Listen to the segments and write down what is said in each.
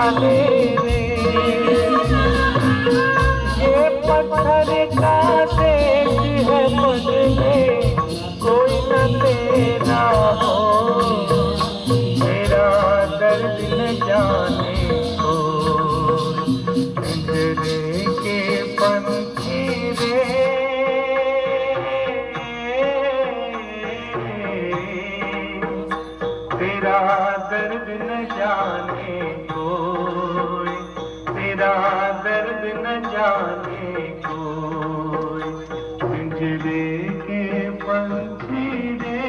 जाने रे, ये पत्थर का देश है मुझ में कोई न तेरा हो, मेरा दर्द न जाने को, पिंजरे के पंछी रे, तेरा दर्द न जाने कोई, तेरा दर्द न जाने कोई, पिंजरे के पंछी रे।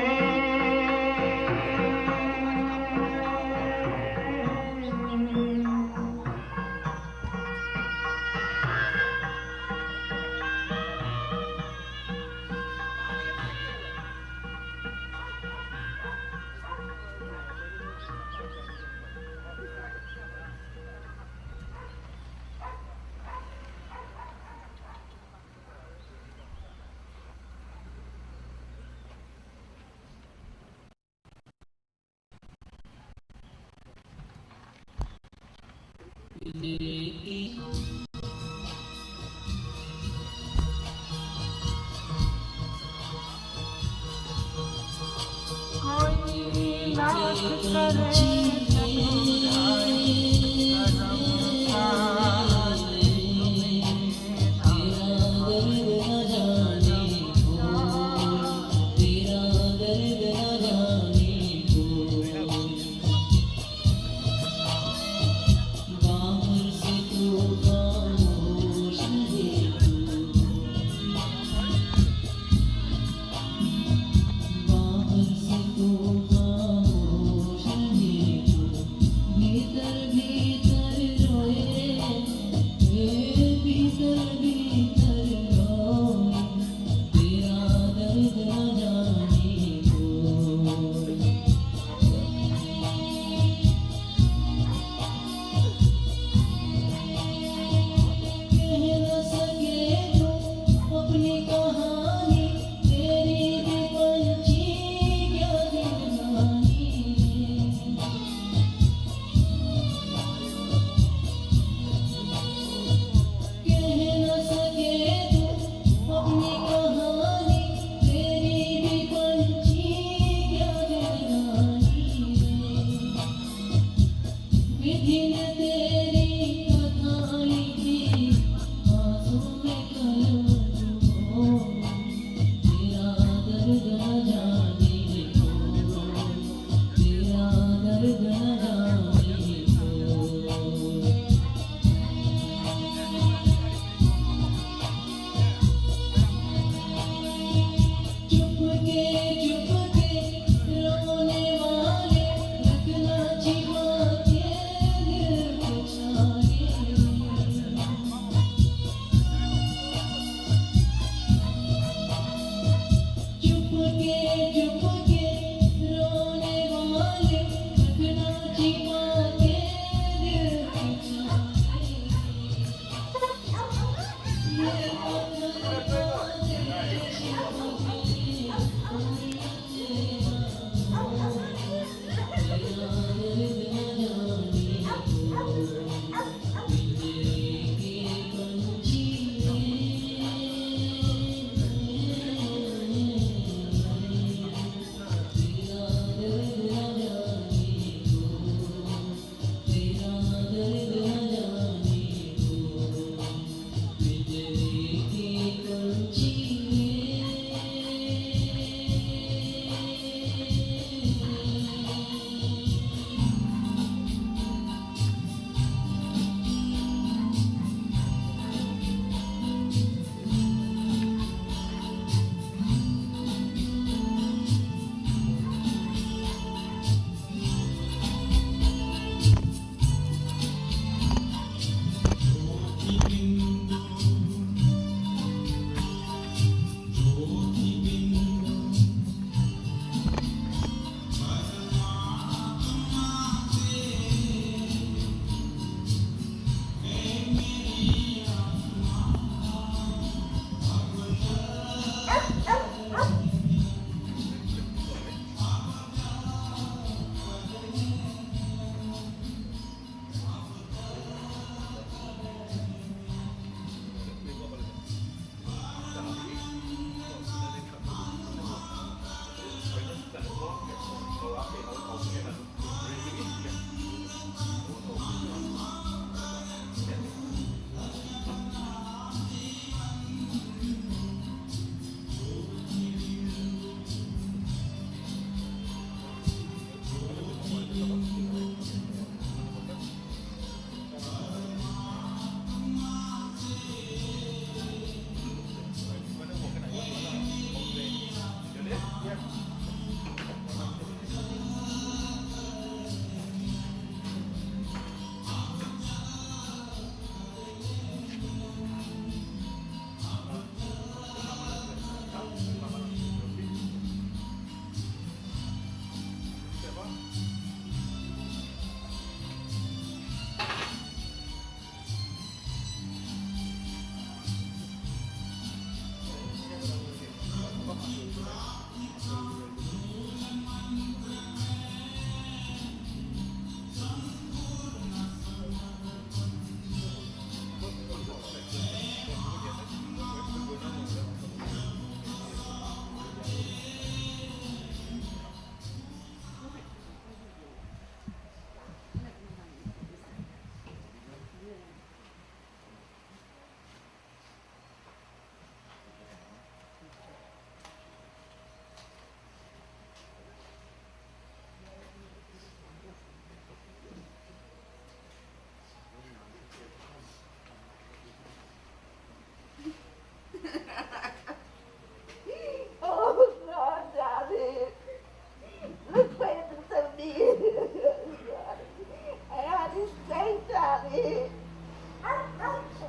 Ronnie.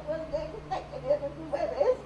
One day kita kena tu beres.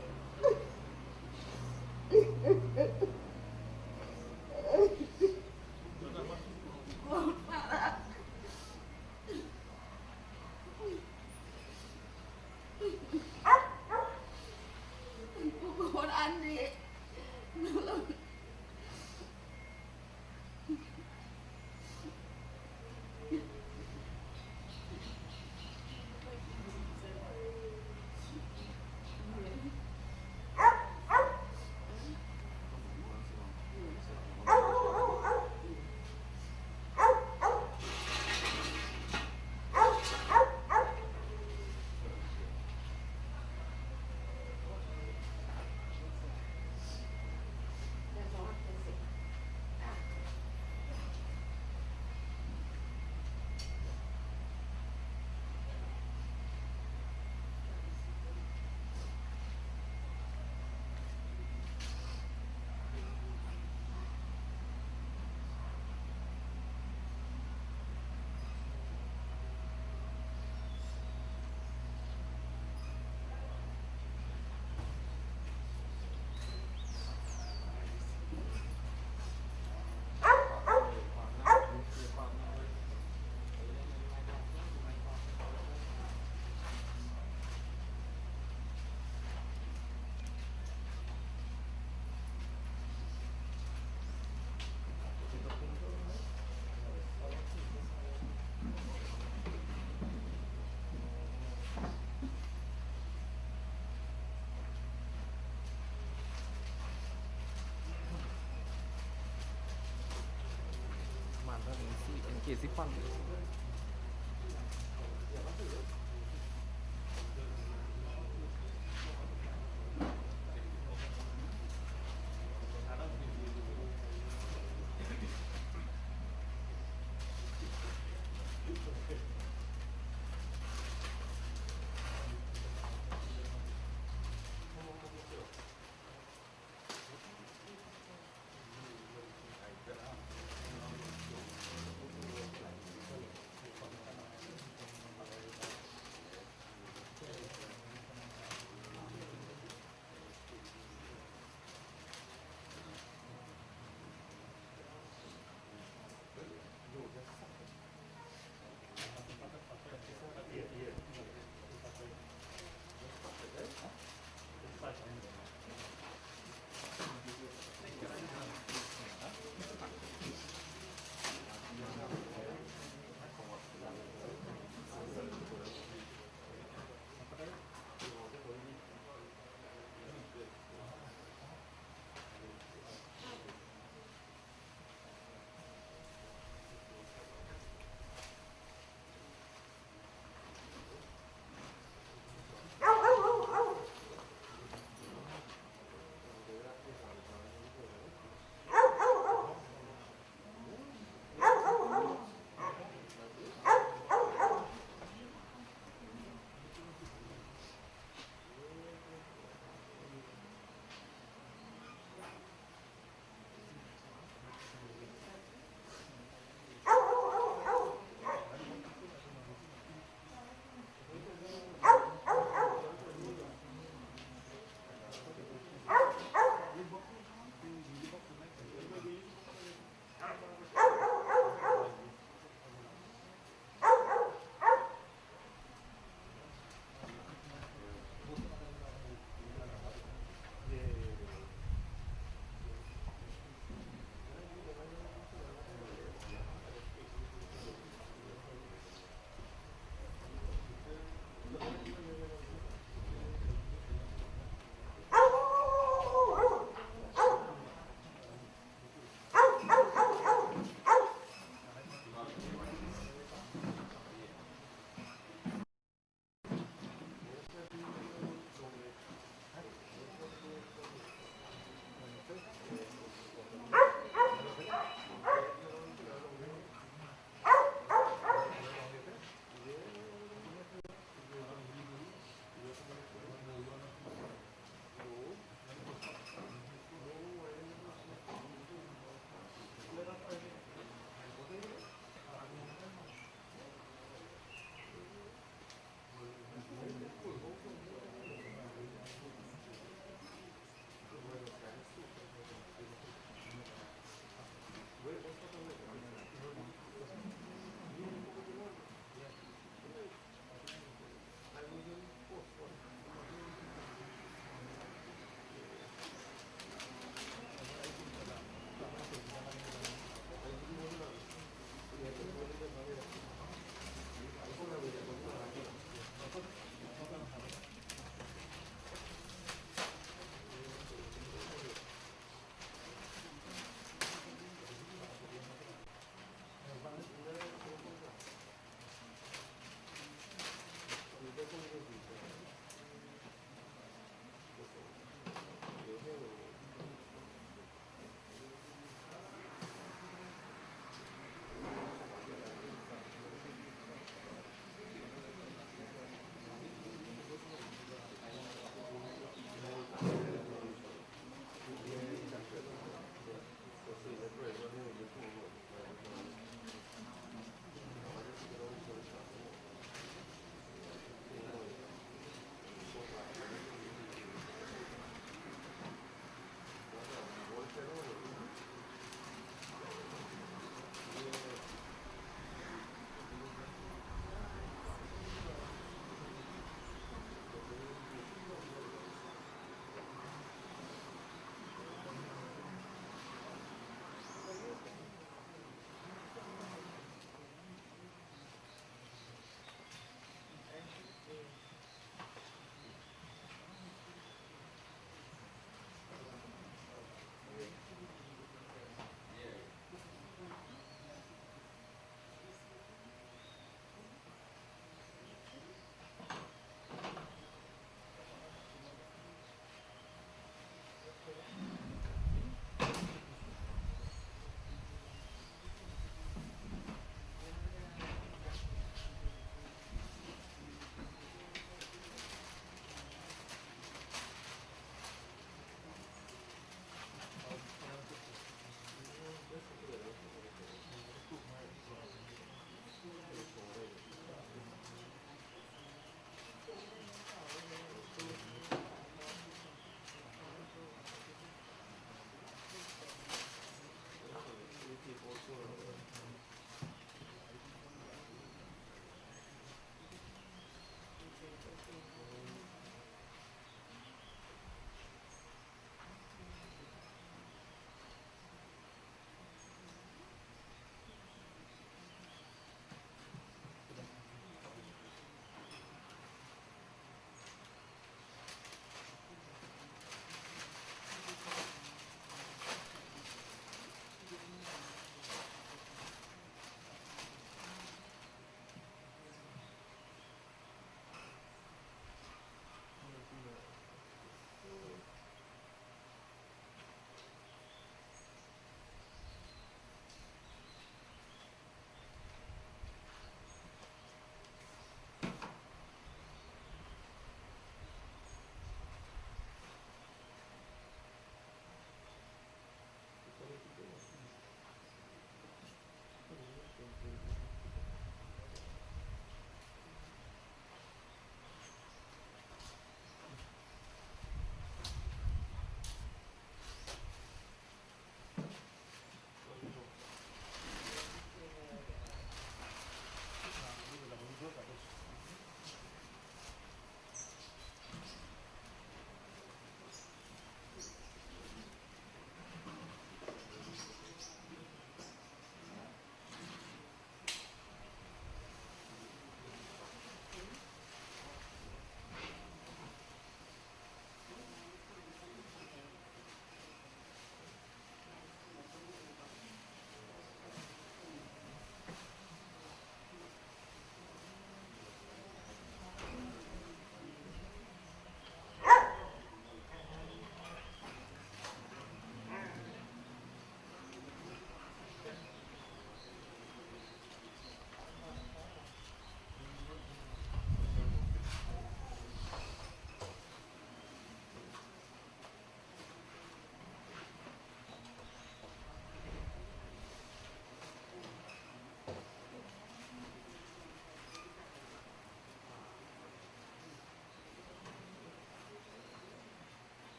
Kezipan.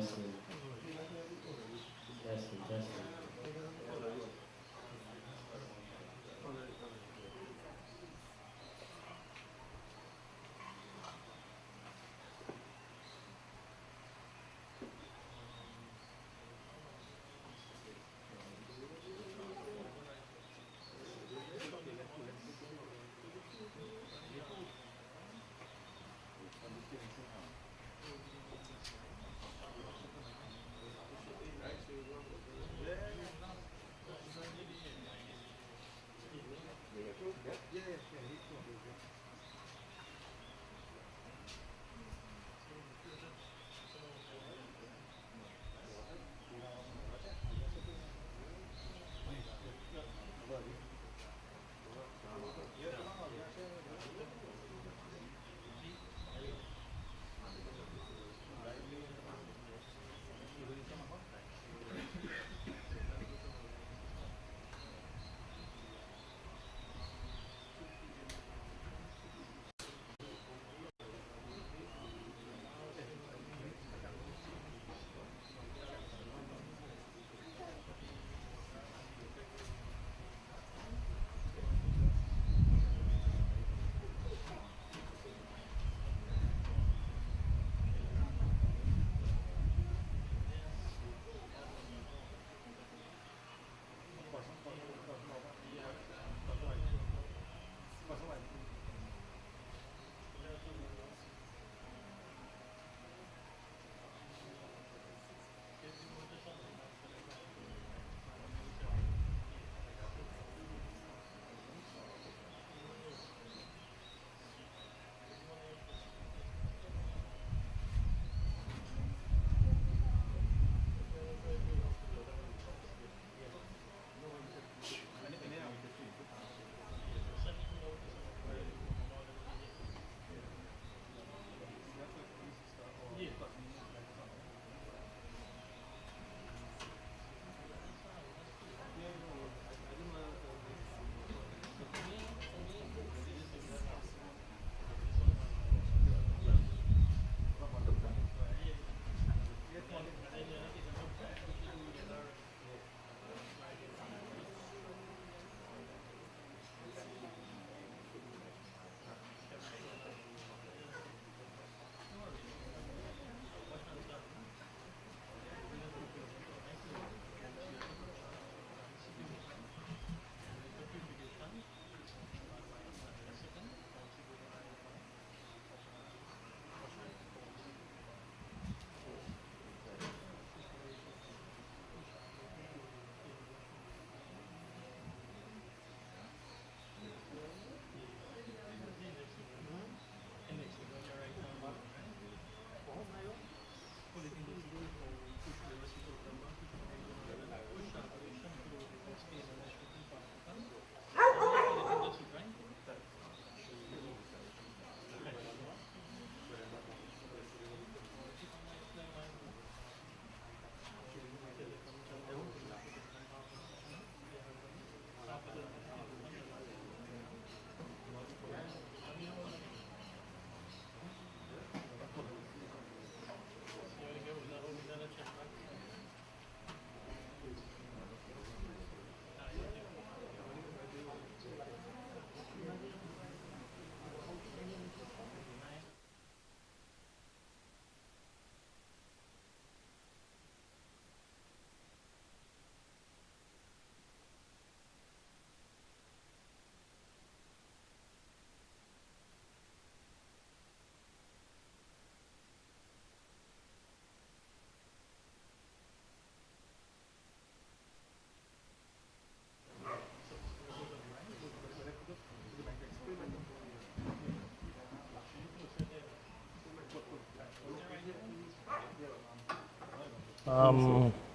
Testing. Testing, testing.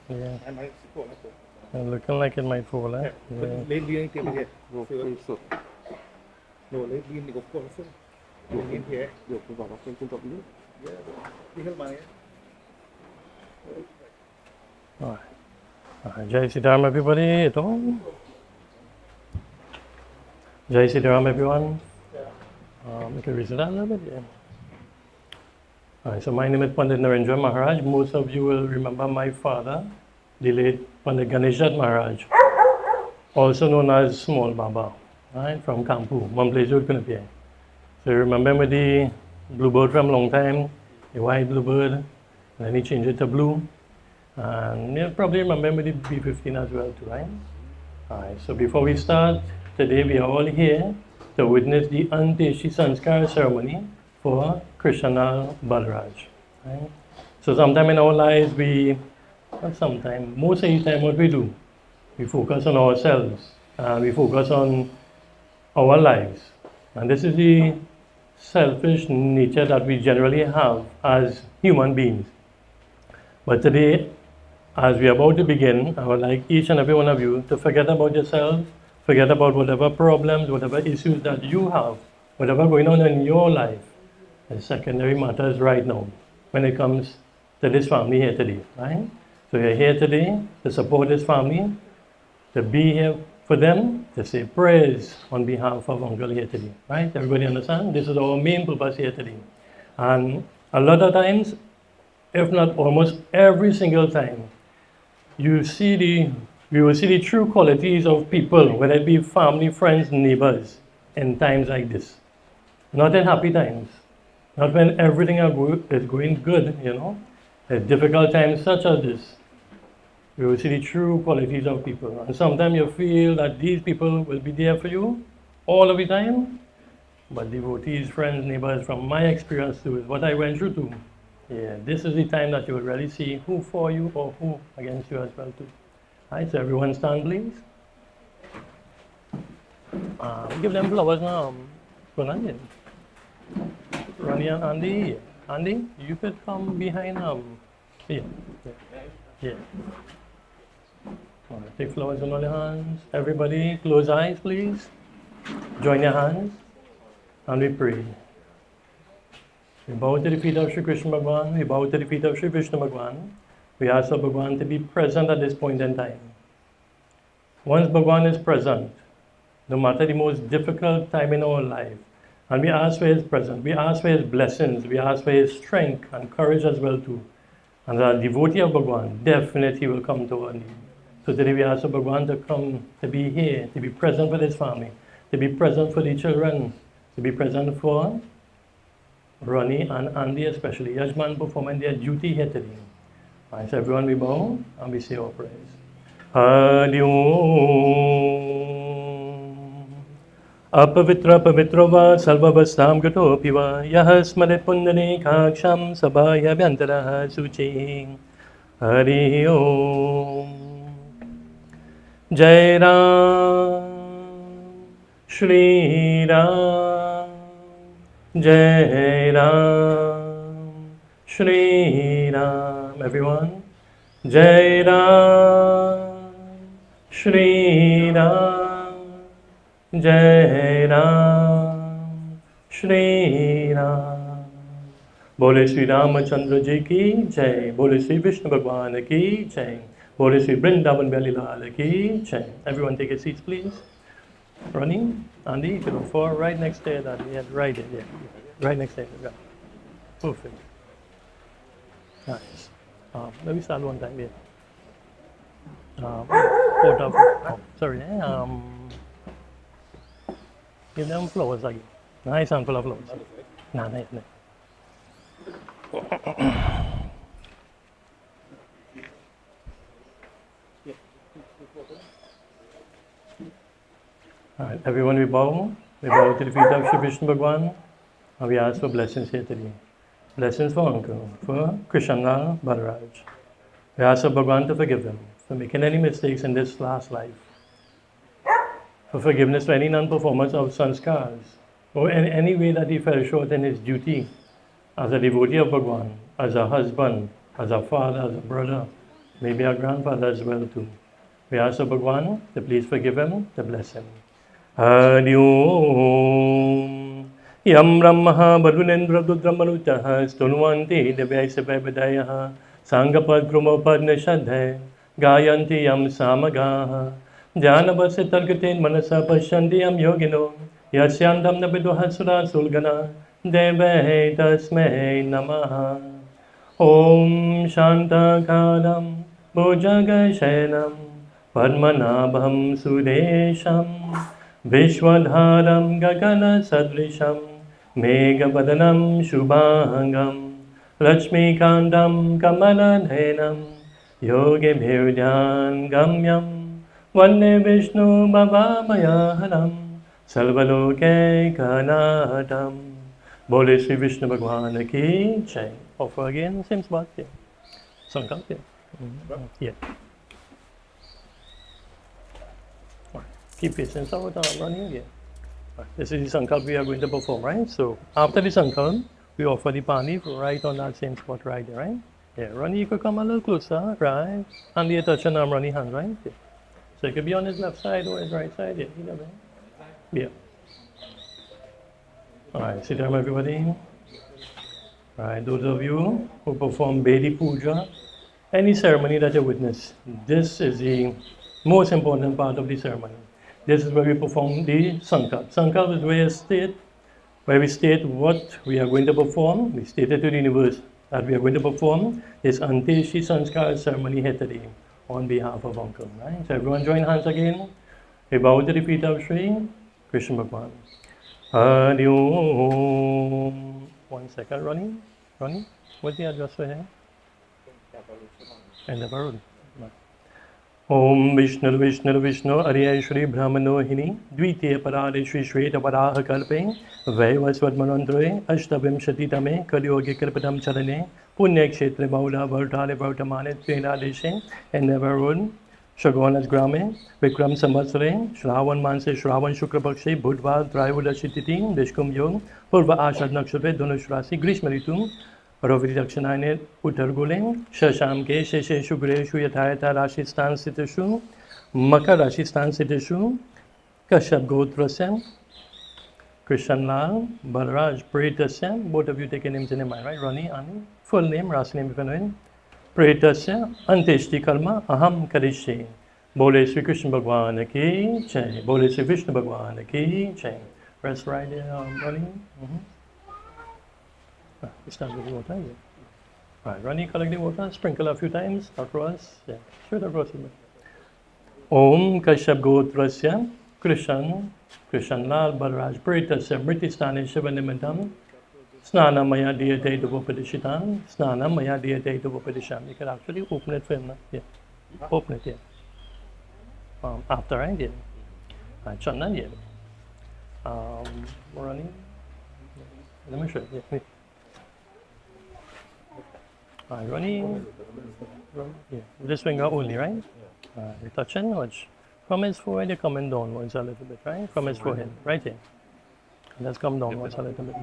Yeah. Looking like it might fall, eh? Yeah. Lấy riêng thì bây giờ không sụt nổ lấy riêng thì có con sụt được riêng thế được vào nó không tập nữa đi hết mà Jai Sri Ram, everybody. At home. Jai Sri Ram, everyone. We can reset that a little bit, yeah. Alright, so my name is Pundit Narindra Maharaj. Most of you will remember my father, the late Pandit Ganeshat Maharaj, also known as Small Baba, right, from Kampu, one place you couldn't appear. So you remember with the bluebird from long time, the white bluebird, and then he changed it to blue. And you probably remember with the B-15 as well too, right? Alright, so before we start, today we are all here to witness the Anteshi Sanskar ceremony for Krishenlal Balraj. Right? So sometime in our lives most of the time what we do, we focus on ourselves, we focus on our lives. And this is the selfish nature that we generally have as human beings. But today, as we are about to begin, I would like each and every one of you to forget about yourself, forget about whatever problems, whatever issues that you have, whatever going on in your life. The secondary matters right now when it comes to this family here today, right? So you're here today to support this family, to be here for them, to say prayers on behalf of Uncle here today, right? Everybody understand? This is our main purpose here today. And a lot of times, if not almost every single time, we will see the true qualities of people, whether it be family, friends, neighbors, in times like this. Not in happy times. Not when everything is going good, At difficult times such as this, you will see the true qualities of people. And sometimes you feel that these people will be there for you all of the time, but devotees, friends, neighbors, from my experience too, is what I went through too. Yeah, this is the time that you will really see who for you or who against you as well too. Alright, so everyone stand please. Give them flowers now. Ronnie and Andy. Andy, you could come behind here. Yeah. Take flowers on all your hands. Everybody, close eyes, please. Join your hands, and we pray. We bow to the feet of Shri Krishna Bhagwan. We bow to the feet of Shri Vishnu Bhagwan. We ask for Bhagwan to be present at this point in time. Once Bhagwan is present, no matter the most difficult time in our life, and we ask for His presence, we ask for His blessings, we ask for His strength and courage as well too. And the devotee of Bhagwan definitely will come to our need. So today we ask for Bhagwan to come, to be here, to be present for this family, to be present for the children, to be present for Ronnie and Andy especially. Yajman performing their duty here today. Alright, so everyone we bow and we say our prayers. Hari Om. Apavitra pavitrava salvavastam gatopiva yah smaret pundane kaksham sabhaya vyantaraha suchi. Hari Om. Jai Ram, Shri Ram, Jai Ram, Shri Ram. Everyone. Jai Ram, Shri Ram, Jai Ram, Shri Ram. Bole Shri Ramachandra Ji ki Jai. Bole Shri Vishnu Bhagwan ki Jai. Bole Shri Vrindavan Leela ki Jai. Everyone take a seat, please. Ronnie, Andy, you can go forward right next there. That yeah, right there, yeah. Right next there. Yeah. Perfect. Nice. Let me start one time here. Sorry. Give them flowers again. Nice handful of flowers. Nice. Alright, everyone we bow to the feet of Shri Vishnu Bhagwan, and we ask for blessings here today. Blessings for Uncle, for Krishenlal Balraj. We ask for Bhagwan to forgive him for making any mistakes in this last life, for forgiveness for any non-performance of sanskars, or in any way that he fell short in his duty as a devotee of Bhagwan, as a husband, as a father, as a brother, maybe a grandfather as well too. We ask for Bhagwan to please forgive him, to bless him. Hari Om. Yam Brahma Varunendra Rudramaruchaha Stunvanti Devyaisabhayabhadayaha Sangapad Krumapad Nishadhe Gayanti Yam Samagaha Jnanavasya Targatin Manasa Pashanti Yam Yogino Yasyandam Nabiduha Sura Sulgana Deve tasmai namaha. Om Shantakaram Bhujagashenam Padmanabham Sudesham Vishwadharam Gagana Sadrisham Meghapadanam Shubhangam Lakshmikandam Kamaladhenam Yogi Bhirdyan Gamyam Vande Vishnu Bhavamayaharam Sarvaloke Kanatam. Bole Sri Vishnu Bhagwan ki jai. Offer again, same spot here. Sankalp here. Yeah. Keep patience out, running again. This is the Sankalp we are going to perform, right? So after the Sankalp, we offer the pani right on that same spot right there, right? Yeah, Ronnie, you could come a little closer, right? And the touch and arm Ronnie hand, right? Yeah. So you could be on his left side or his right side, yeah, either way. Yeah. Alright, sit down everybody. Alright, those of you who perform Batie Puja, any ceremony that you witness, this is the most important part of the ceremony. This is where we perform the Sankalp. Sankalp is where we state what we are going to perform. We state it to the universe that we are going to perform this Anteshi Sanskar ceremony here today on behalf of Uncle. Right? So everyone join hands again. We bow to the feet of Sri Krishna Bhagwan. Hari Om. 1 second, Ronnie. Ronnie, what's the address for here? And the Barud. Om Vishnu Vishnu Vishnu Arya Shri Brahmanohini Dvitiya Parade Shri Shweta Varaha Kalpe Vaivaswadmanandre Ashtabim Shatitame Kalyogi Kripatam Charane Punya Kshetre Bauda Vartale Vartamane Trena Deshe and Nevarun Shagonas Grame Vikram Samvatsare Shravan Manse Shravan Shukrapakshi Budva Trayudashititi Deshkum Yog Purva Ashad Nakshatre Donushrasi Grishmaritum Raviri Dakshinayane Uttargule Shasham Ke Shesheshu Greshu Yatayata Rashistan Sitashu Makar Rashistan Sitashu Kashyap Gotrasya Krishenlal Balraj Pretasya. Both of you take a names in your mind, right? Ronnie, Ani. Full name, last name if you know it. Pretasya Anteshti Karma Aham Karishe. Bole Sri Krishna Bhagwan ki jai. Bole Sri Vishnu Bhagwan ki jai. Rest right there, Ronnie. We start with the water, yeah. Right, Ronnie, collect the water, sprinkle a few times across, yeah, straight across it. Om Kashyap Gotrasya Krishenlal Balraj Pretasya Mritistane Shivanimitam Snana Maya Diyate Duvopadishitam Snana Maya Diyate Duvopadisham. You can actually open it for him, yeah. Open it, yeah. After, right, yeah. Chandan, yeah. Ronnie, let me show you, yeah. Ronnie, yeah, this finger only, right? You're touching, watch. From his forehead, you're coming downwards a little bit, right? From his forehead, right here. Let's come downwards a little bit.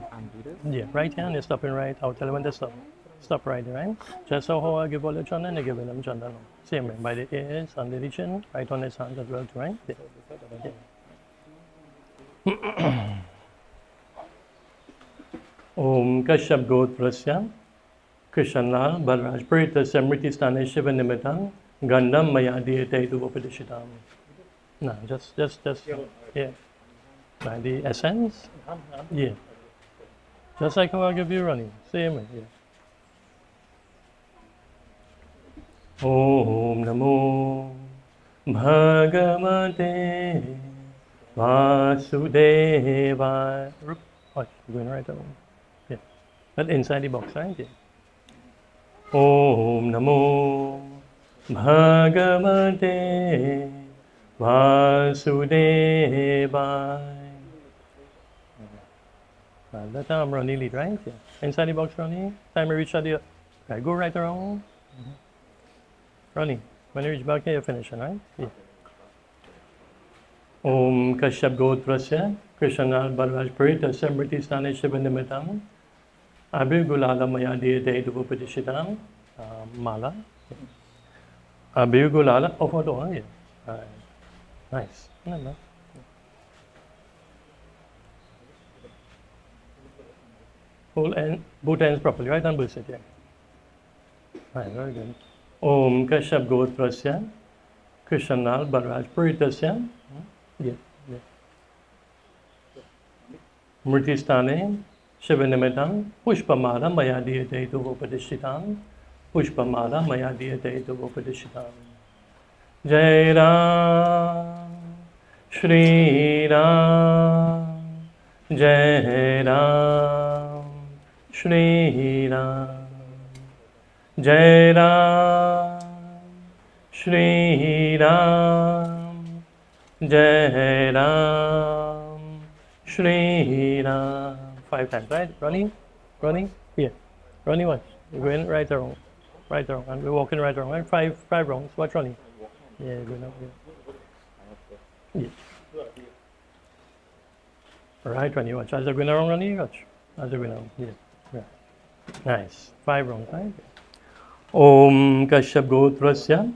Yeah, right here, and you're stopping right. I'll tell you when to stop. Stop right there, right? Just how I give all the chandan, they give them chandan. Same way, by the ears, under the chin, right on his hands as well, too, right? Yeah. Om Kashyap Gotrasya Krishenlal Balraj Pretasya Mritistane Shivanimitam Gandham Maya Diyate Duvopadishitam. No, just, yeah. By the essence? Yeah. Just like how I give you running. Same way, yeah. Om Namo Bhagavate Vasudavaya. Oh, going right along. Yeah. But inside the box, right? Yeah. Om Namo Bhagavate Vasudavaya. That time Ronnie lead, right? Yeah. Inside the box, Ronnie. Time you reach out the right, go right around. Ronnie, when you reach back here, you're finishing, right? Yeah. Om Kashyap Gotrasya Krishenlal Balraj Pretasya Mritistane Shivanimitam Abhirgulala Maya Diyate Duvopadishitam Mala. Abhirgulala. Oh, hold on, yeah. Right. Nice. No. Both ends properly, right? And both it, yeah. Right, very good. Om Kashyap Gotrasya Krishenlal Balraj Pretasya Mritistane Shivanimitam Pushpamala Maya Diyate Upadishitam Pushpamala Maya Diyate Upadishitam Jai Ram Shri Ram Jai Ram Shri Ram Jai Ram Shri Ram Jai Ram Shri Ram. 5 times, right? Ronnie? Ronnie? Here. Ronnie, what? You're going right or wrong? Right or wrong? And we're walking right or wrong, right? Five wrongs. Watch Ronnie. Yeah, good enough. Yeah. Right, Ronnie, watch. As they're going wrong, Ronnie, watch. As they're going wrong. Yeah. Yeah. Nice. 5 wrongs, right? Om Kashyap Gotrasya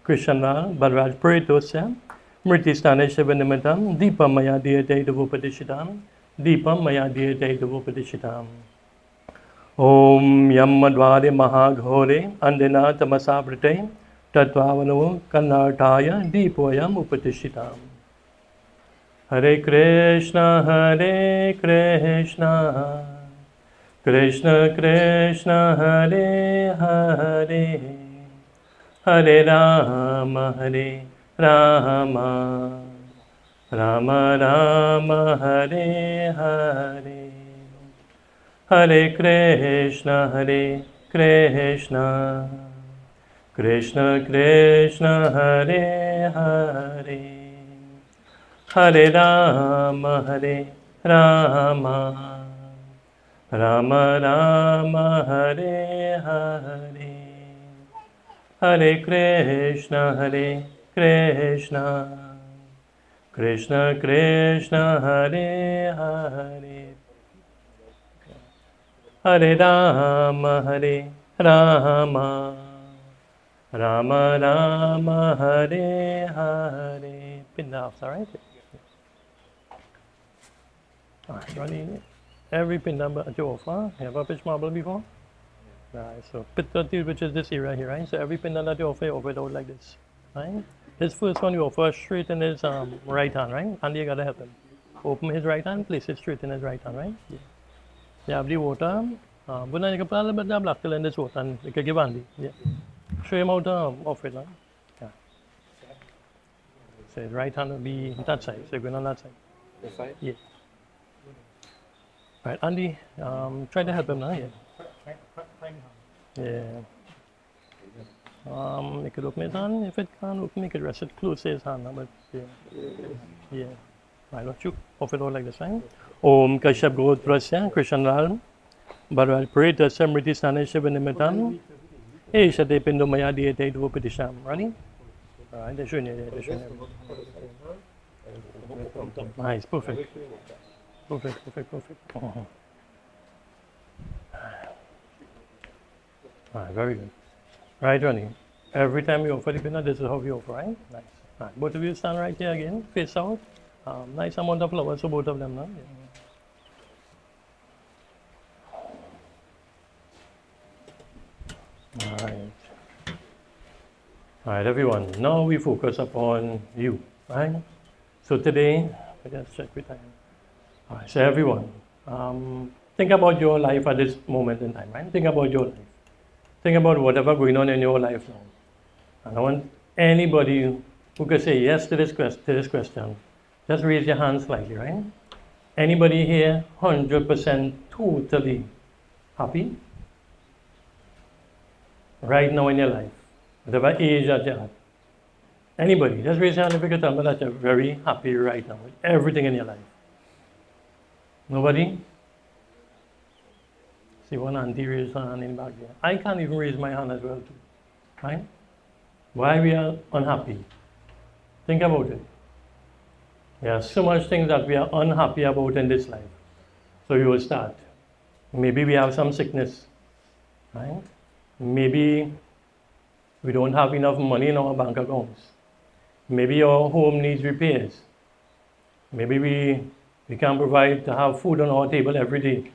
Krishenlal Balraj Pritosya Mritistane Shivanimitam Deepam Maya Diyate Upadishitam Deepam Maya Diyate Upadishitam Om Yamadvade Mahaghore Andina Tamasabrate Tatvavano Kannartaya Deepoyam Upadishitam Hare Krishna Krishna Krishna Hare Hare Hare Rama Rama Rama Hare Hare Hare Krishna Krishna Krishna Hare Hare Hare Rama Rama Rama Hare Hare Hare Krishna Krishna Krishna Hare Hare Hare Rama Rama Rama Hare Hare. Pin the house, alright? Alright, running every pin number at your offer. You ever pitched marble before? Right, so pit 30, which is this area here, right? So every pin that you offer it out like this, right? This first one you offer straight in his right hand, right? And you gotta help him. Open his right hand, place it straight in his right hand, right? Yeah. You have the water. But then you can put a little bit of black in this water and you can give Andy. Yeah. Show him how to offer it, right? Yeah. So his right hand will be that side, so you're going on that side. This side? Yeah. Right, Andy, try to help him now, yeah. Yeah. Make it open his hand. If it can't, make it rest it close to his hand. But yeah. Yeah. Right, let's you offer it out like this, right? Om Kashyap Gotrasya Krishenlal Balraj Pritosya Mritistane Shivanimitam Eshate Pindomaya Diyate Upadisham. Ready? Alright, they're showing you there. Nice, perfect. Perfect. Alright, very good. Right, Ronnie. Every time you offer the pinna, this is how you offer, right? Nice. Alright, both of you stand right here again, face out. Nice amount of flowers for both of them now. Yeah. Alright, everyone. Now we focus upon you, right? So today, I just check with time. Alright, so everyone, think about your life at this moment in time, right? Think about your life. Think about whatever going on in your life now. And I want anybody who could say yes to this question, just raise your hand slightly, right? Anybody here 100% totally happy right now in your life, whatever age that you're at? Anybody, just raise your hand if you can tell me that you're very happy right now with everything in your life. Nobody? See one auntie raise her hand in back there. I can't even raise my hand as well too, right? Why we are unhappy? Think about it. There are so much things that we are unhappy about in this life. So you will start. Maybe we have some sickness, right? Maybe we don't have enough money in our bank accounts. Maybe our home needs repairs. Maybe we can't provide to have food on our table every day.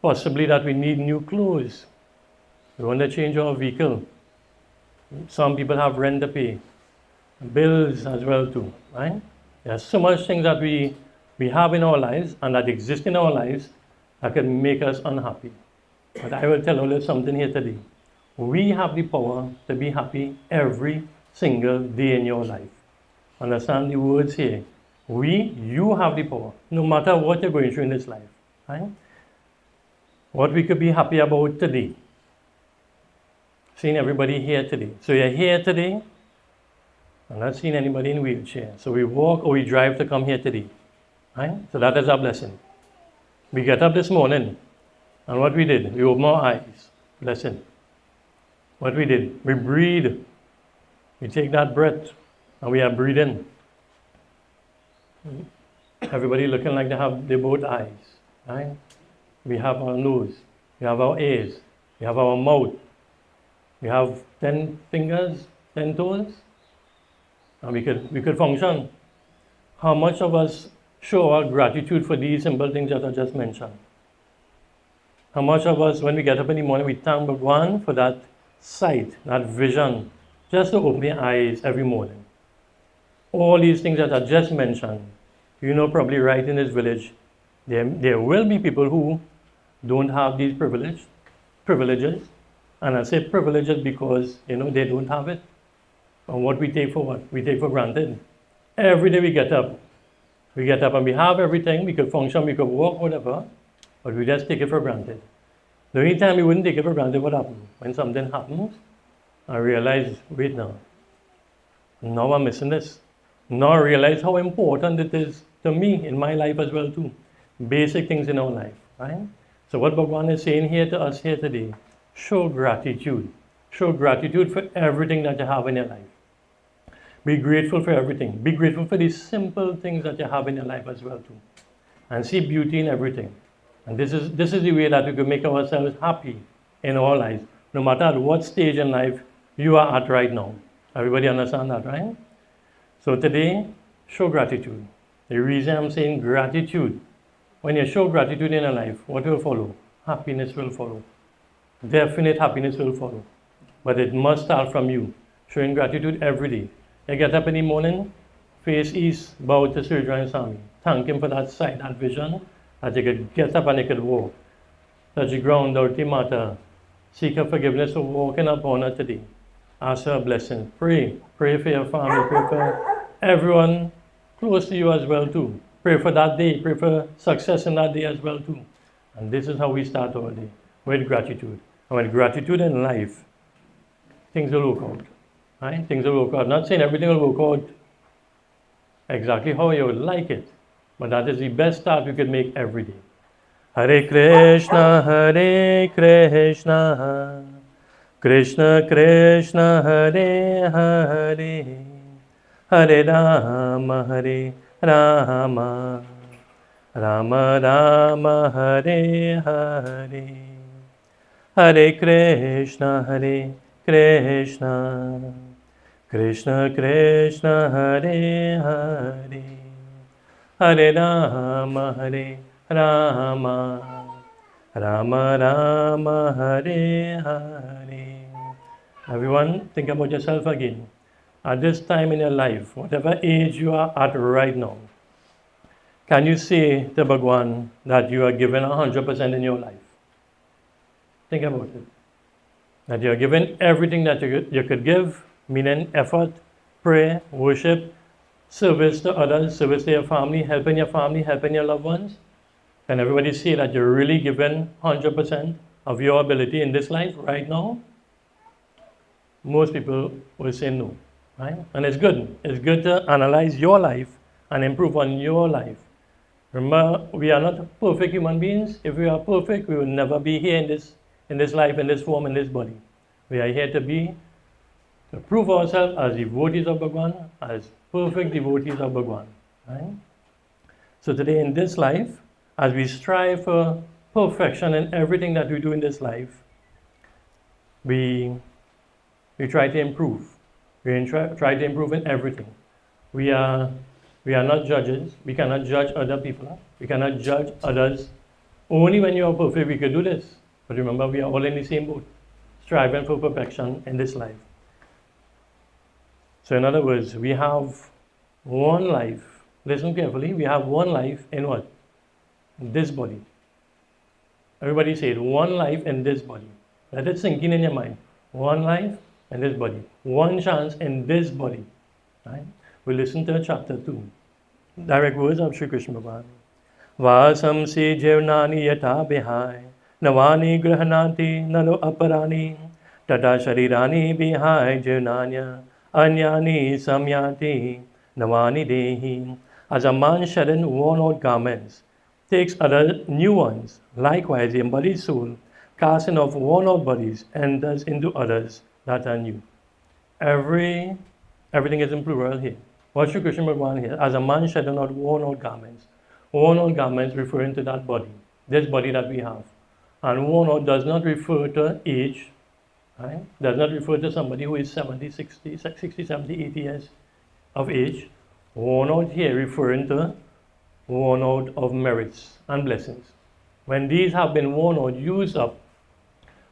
Possibly that we need new clothes. We want to change our vehicle. Some people have rent to pay. Bills as well too, right? There's so much things that we we have in our lives and that exist in our lives that can make us unhappy. But I will tell you something here today. We have the power to be happy every single day in your life. Understand the words here. You have the power, no matter what you're going through in this life. Right? What we could be happy about today. Seeing everybody here today. So you're here today. I'm not seeing anybody in wheelchair. So we walk or we drive to come here today. Right? So that is our blessing. We get up this morning, and what we did, we open our eyes. Blessing. What we did, we breathe. We take that breath, and we are breathing. Everybody looking like they have their both eyes. Right? We have our nose. We have our ears. We have our mouth. We have 10 fingers, 10 toes, and we could function. How much of us show our gratitude for these simple things that I just mentioned? How much of us, when we get up in the morning, we thank Bhagwan for that sight, that vision, just to open your eyes every morning? All these things that I just mentioned, probably right in this village, there will be people who don't have these privileges. And I say privileges because, they don't have it. And what? We take for granted. Every day we get up and we have everything. We could function, we could walk, whatever. But we just take it for granted. The only time we wouldn't take it for granted, what happened? When something happens, I realize, wait now I'm missing this. Now I realize how important it is to me in my life as well too. Basic things in our life, right? So what Bhagwan is saying here to us here today, show gratitude. Show gratitude for everything that you have in your life. Be grateful for everything. Be grateful for these simple things that you have in your life as well too. And see beauty in everything. And this is the way that we can make ourselves happy in our lives, no matter at what stage in life you are at right now. Everybody understand that, right? So today, show gratitude. The reason I'm saying gratitude, when you show gratitude in your life, what will follow? Happiness will follow. Definite happiness will follow. But it must start from you, showing gratitude every day. You get up in the morning, face east, bow to Surya and Swami. Thank him for that sight, that vision, that you could get up and you could walk. Touch the ground, dirty matter. Seek her forgiveness for walking upon her today. Ask her a blessing. Pray. Pray for your family. Pray for everyone close to you as well too. Pray for that day. Pray for success in that day as well too. And this is how we start our day, with gratitude. And with gratitude in life, things will work out. Right? Things will work out. I'm not saying everything will work out exactly how you would like it, but that is the best start you can make every day. Hare Krishna, Krishna Krishna, Hare Hare, Hare Rama, Rama, Rama Rama, Hare Hare, Hare Krishna, Krishna Krishna, Hare Hare, Hare Rama, Rama, Rama Rama, Hare Hare. Everyone, think about yourself again. At this time in your life, whatever age you are at right now, can you say to Bhagwan that you are given 100% in your life? Think about it. That you are given everything that you could give, meaning effort, prayer, worship, service to others, service to your family, helping your loved ones. Can everybody see that you're really given 100% of your ability in this life right now? Most people will say no, right? And it's good. It's good to analyze your life and improve on your life. Remember, we are not perfect human beings. If we are perfect, we will never be here in this life, in this form, in this body. We are here to prove ourselves as devotees of Bhagwan, as perfect devotees of Bhagwan. Right? So today in this life, as we strive for perfection in everything that we do in this life, we try to improve. We try to improve in everything. We are not judges. We cannot judge other people. We cannot judge others. Only when you are perfect we can do this. But remember, we are all in the same boat, striving for perfection in this life. So in other words, we have one life listen carefully, we have one life in what? This body. Everybody say it, one life in this body. Let it sink in your mind. One life in this body. One chance in this body. Right? We listen to chapter 2. Direct words of Sri Krishna Bhagavan. Vasam si jevnani yata bihai, navani grahanati nalo aparani, tata sharirani bihai jevnanya, anyani samyati, navani dehi. As a man shedding worn out garments takes other new ones, likewise the embodied soul, casting off worn out bodies, enters into others that are new. Everything is in plural here. What Sri Krishna Bhagavan here? As a man shedding out worn out garments. Worn out garments referring to that body, this body that we have. And worn out does not refer to age, right? Does not refer to somebody who is 70, 60, 70, 80 years of age. Worn out here referring to worn out of merits and blessings. When these have been worn out, used up,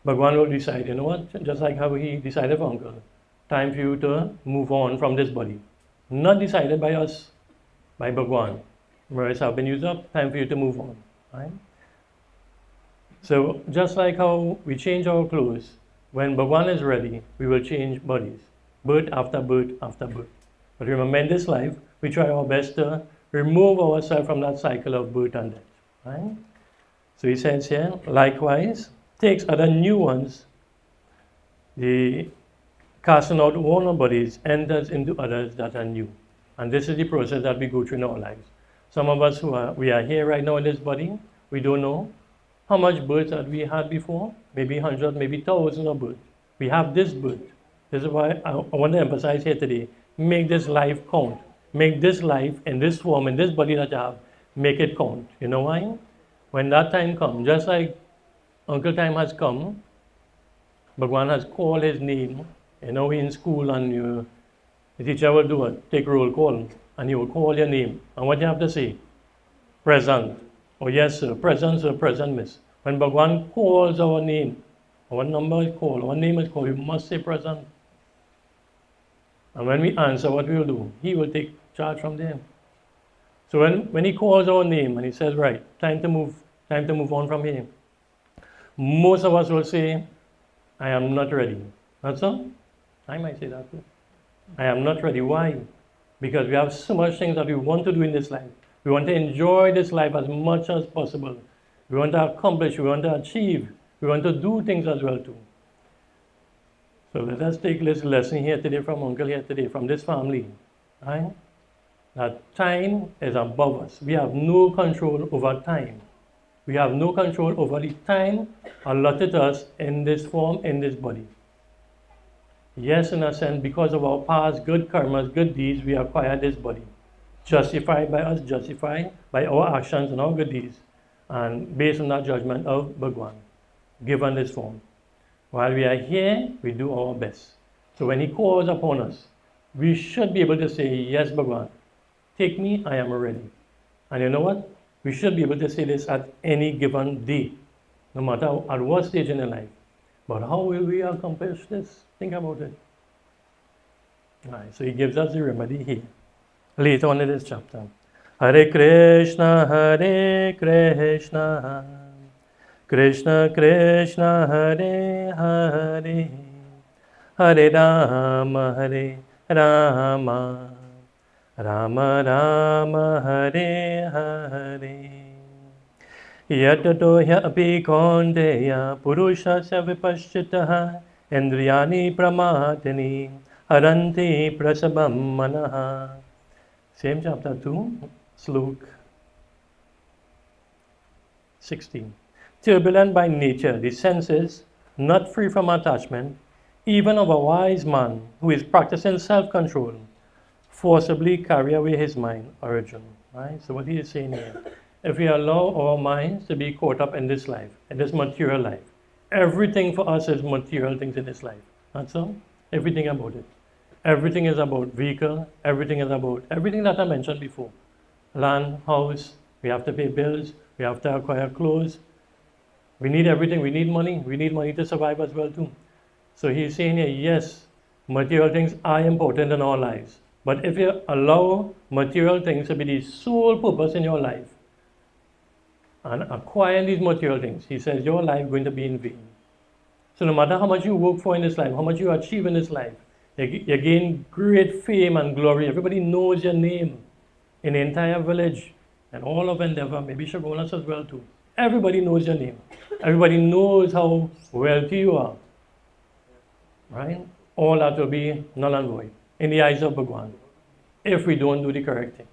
Bhagavan will decide, you know what, just like how he decided for Uncle, time for you to move on from this body. Not decided by us, by Bhagavan. Merits have been used up, time for you to move on. Right? So just like how we change our clothes, when Bhagavan is ready, we will change bodies. Birth after birth after birth. But remember, in this life, we try our best to remove ourselves from that cycle of birth and death. Right? So he says here, likewise, takes other new ones, the casting out worn out bodies enters into others that are new. And this is the process that we go through in our lives. Some of us we are here right now in this body, we don't know how much births that we had before, maybe hundreds, maybe thousands of births. We have this birth. This is why I want to emphasize here today, make this life count. Make this life in this form, in this body that you have, make it count. You know why? When that time comes, just like Uncle Time has come, Bhagwan has called his name. You know, in school and the teacher will do it, take roll call, and he will call your name. And what you have to say? Present. Oh yes sir, present miss. When Bhagwan calls our name, our number is called, our name is called, we must say present. And when we answer, what we will do? He will take charge from there. So when he calls our name and he says, right, time to move on from here, most of us will say, I am not ready. That's all? I might say that too. I am not ready. Why? Because we have so much things that we want to do in this life. We want to enjoy this life as much as possible. We want to accomplish, we want to achieve, we want to do things as well too. So let us take this lesson here today from Uncle here today, from this family. Right? That time is above us. We have no control over time. We have no control over the time allotted to us in this form, in this body. Yes, in a sense, because of our past good karmas, good deeds, we acquire this body. Justified by us, justified by our actions and our good deeds. And based on that judgment of Bhagwan, given this form. While we are here, we do our best. So when he calls upon us, we should be able to say, yes, Bhagwan, take me, I am ready. And you know what? We should be able to say this at any given day, no matter at what stage in the life. But how will we accomplish this? Think about it. All right, so he gives us the remedy here. Later on in this chapter. Hare Krishna, Krishna Krishna, Hare Hare, Hare Rama, Hare Rama, Rama Rama, Hare Hare. Yatato api kaunteya purushasya vipashchitaha indriyani pramatini haranti prasabam manaha. Same chapter 2, slok 16. Turbulent by nature, the senses, not free from attachment, even of a wise man who is practicing self-control, forcibly carry away his mind, origin. Right? So what he is saying here, if we allow our minds to be caught up in this life, in this material life, everything for us is material things in this life. That's all? Everything about it. Everything is about vehicle, everything is about everything that I mentioned before. Land, house, we have to pay bills, we have to acquire clothes. We need everything, we need money to survive as well too. So he's saying here, yes, material things are important in our lives, But if you allow material things to be the sole purpose in your life, and acquire these material things, he says your life is going to be in vain. So no matter how much you work for in this life, how much you achieve in this life, you gain great fame and glory. Everybody knows your name in the entire village and all of Endeavour, maybe Shagonas as well too. Everybody knows your name. Everybody knows how wealthy you are. Right? All that will be null and void in the eyes of Bhagwan if we don't do the correct thing.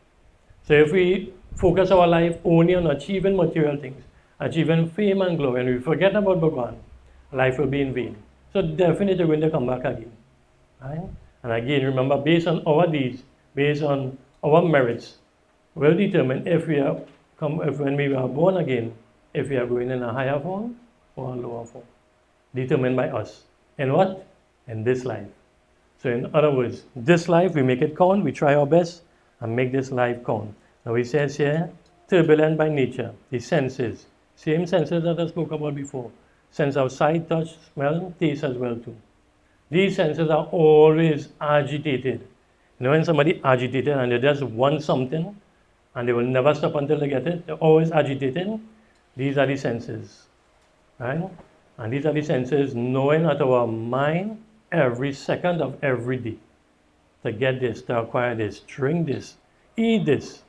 So if we focus our life only on achieving material things, achieving fame and glory, and we forget about Bhagwan, life will be in vain. So definitely we're going to come back again. Right? And again, remember, based on our deeds, based on our merits, will determine if when we are born again, if we are going in a higher form or a lower form. Determined by us. In what? In this life. So in other words, this life, we make it count, we try our best, and make this life count. Now he says here, turbulent by nature, the senses. Same senses that I spoke about before. Sense of sight, touch, smell, taste as well too. These senses are always agitated. You know when somebody agitated and they just want something and they will never stop until they get it, they're always agitated. These are the senses. Right? And these are the senses knowing at our mind every second of every day. To get this, to acquire this, drink this, eat this.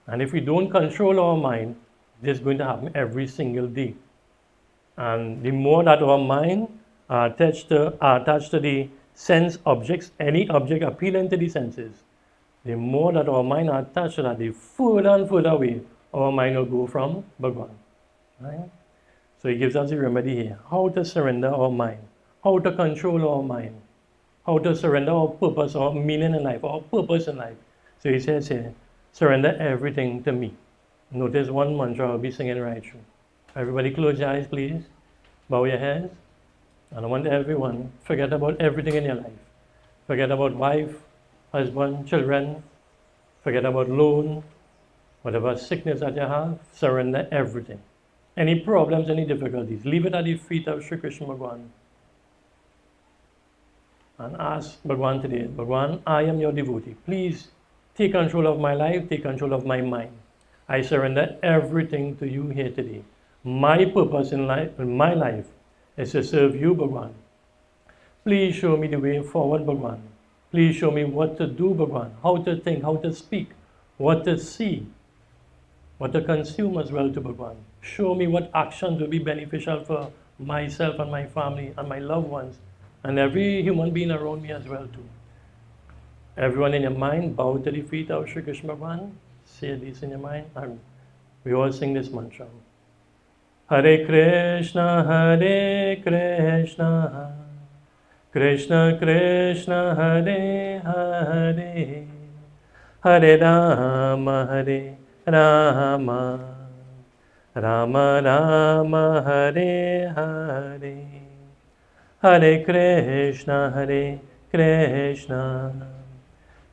And if we don't control our mind, this is going to happen every single day. And the more that our mind are attached to the sense objects, any object appealing to the senses, the more that our mind are attached to that, the further and further away our mind will go from Bhagwan. Right? So he gives us the remedy here. How to surrender our mind. How to control our mind. How to surrender our purpose, our meaning in life, our purpose in life. So he says here, surrender everything to me. Notice one mantra I'll be singing right through. Everybody close your eyes, please. Bow your heads. And I want everyone, forget about everything in your life. Forget about wife, husband, children. Forget about loan. Whatever sickness that you have, surrender everything. Any problems, any difficulties, leave it at the feet of Sri Krishna Bhagwan. And ask Bhagwan today, Bhagwan, I am your devotee. Please take control of my life, take control of my mind. I surrender everything to you here today. My purpose in my life is to serve you, Bhagwan. Please show me the way forward, Bhagwan. Please show me what to do, Bhagwan. How to think, how to speak, what to see, what to consume as well to Bhagwan. Show me what actions will be beneficial for myself and my family and my loved ones and every human being around me as well too. Everyone in your mind, bow to the feet of Sri Krishna Bhagwan. Say this in your mind and we all sing this mantra. Hare Krishna, Krishna Krishna, Hare Hare, Hare Rama, Hare Rama, Rama Rama, Hare Hare, Hare Krishna,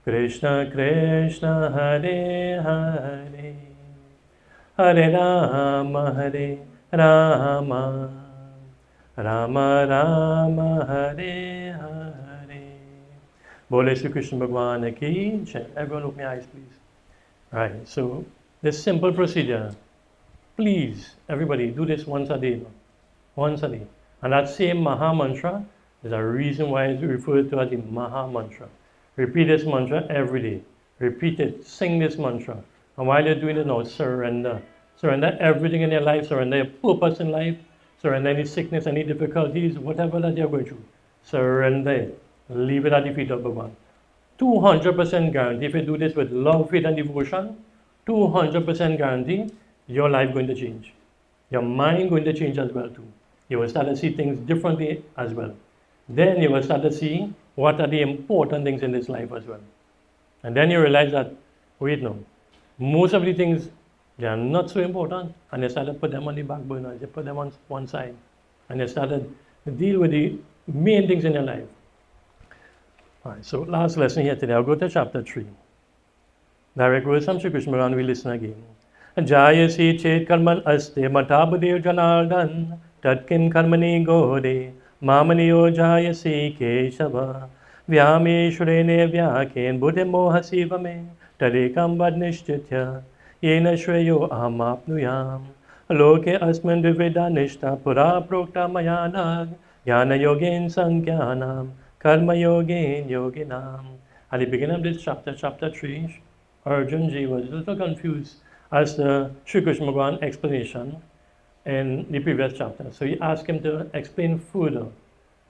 Krishna Krishna, Hare Hare, Hare Rama, Hare Rama, Rama Rama, Hare Hare. Bole Shri Krishna Bhagwan ki jai. Everyone open your eyes, please. Right, so this simple procedure, please, everybody, do this once a day. Once a day. And that same Maha Mantra, there's a reason why it's referred to as the Maha Mantra. Repeat this mantra every day. Repeat it, sing this mantra. And while you're doing it now, surrender. Surrender everything in your life, surrender your purpose in life, surrender any sickness, any difficulties, whatever that you're going through. Surrender it. Leave it at the feet of Bhagwan. 200% guarantee, if you do this with love, faith and devotion, 200% guarantee, your life going to change. Your mind going to change as well too. You will start to see things differently as well. Then you will start to see what are the important things in this life as well. And then you realize that, wait no, most of the things, they are not so important, and you start to put them on the back burner, you put them on one side, and you start to deal with the main things in your life. Alright, so last lesson here today, I'll go to chapter 3. Direct words from Shri Krishna Bhagwan, we listen again. Jayasi chet karman aste matabudev janardan tatkin karmani gode mamaniyo jayasi keshava Vyameshwarene Vyaken Buddhimo Hasivame Tadekam Vadnishtitya Yena Shreyo Amapnuyam Loke Asman Dvivedanishta Pura Prokta Mayanag Jnana Yogin Sankhyanam Karma Yogin Yoginam. At the beginning of this chapter, chapter 3, Arjunji was a little confused as the Sri Krishna Bhagavan explanation in the previous chapter. So he asked him to explain further.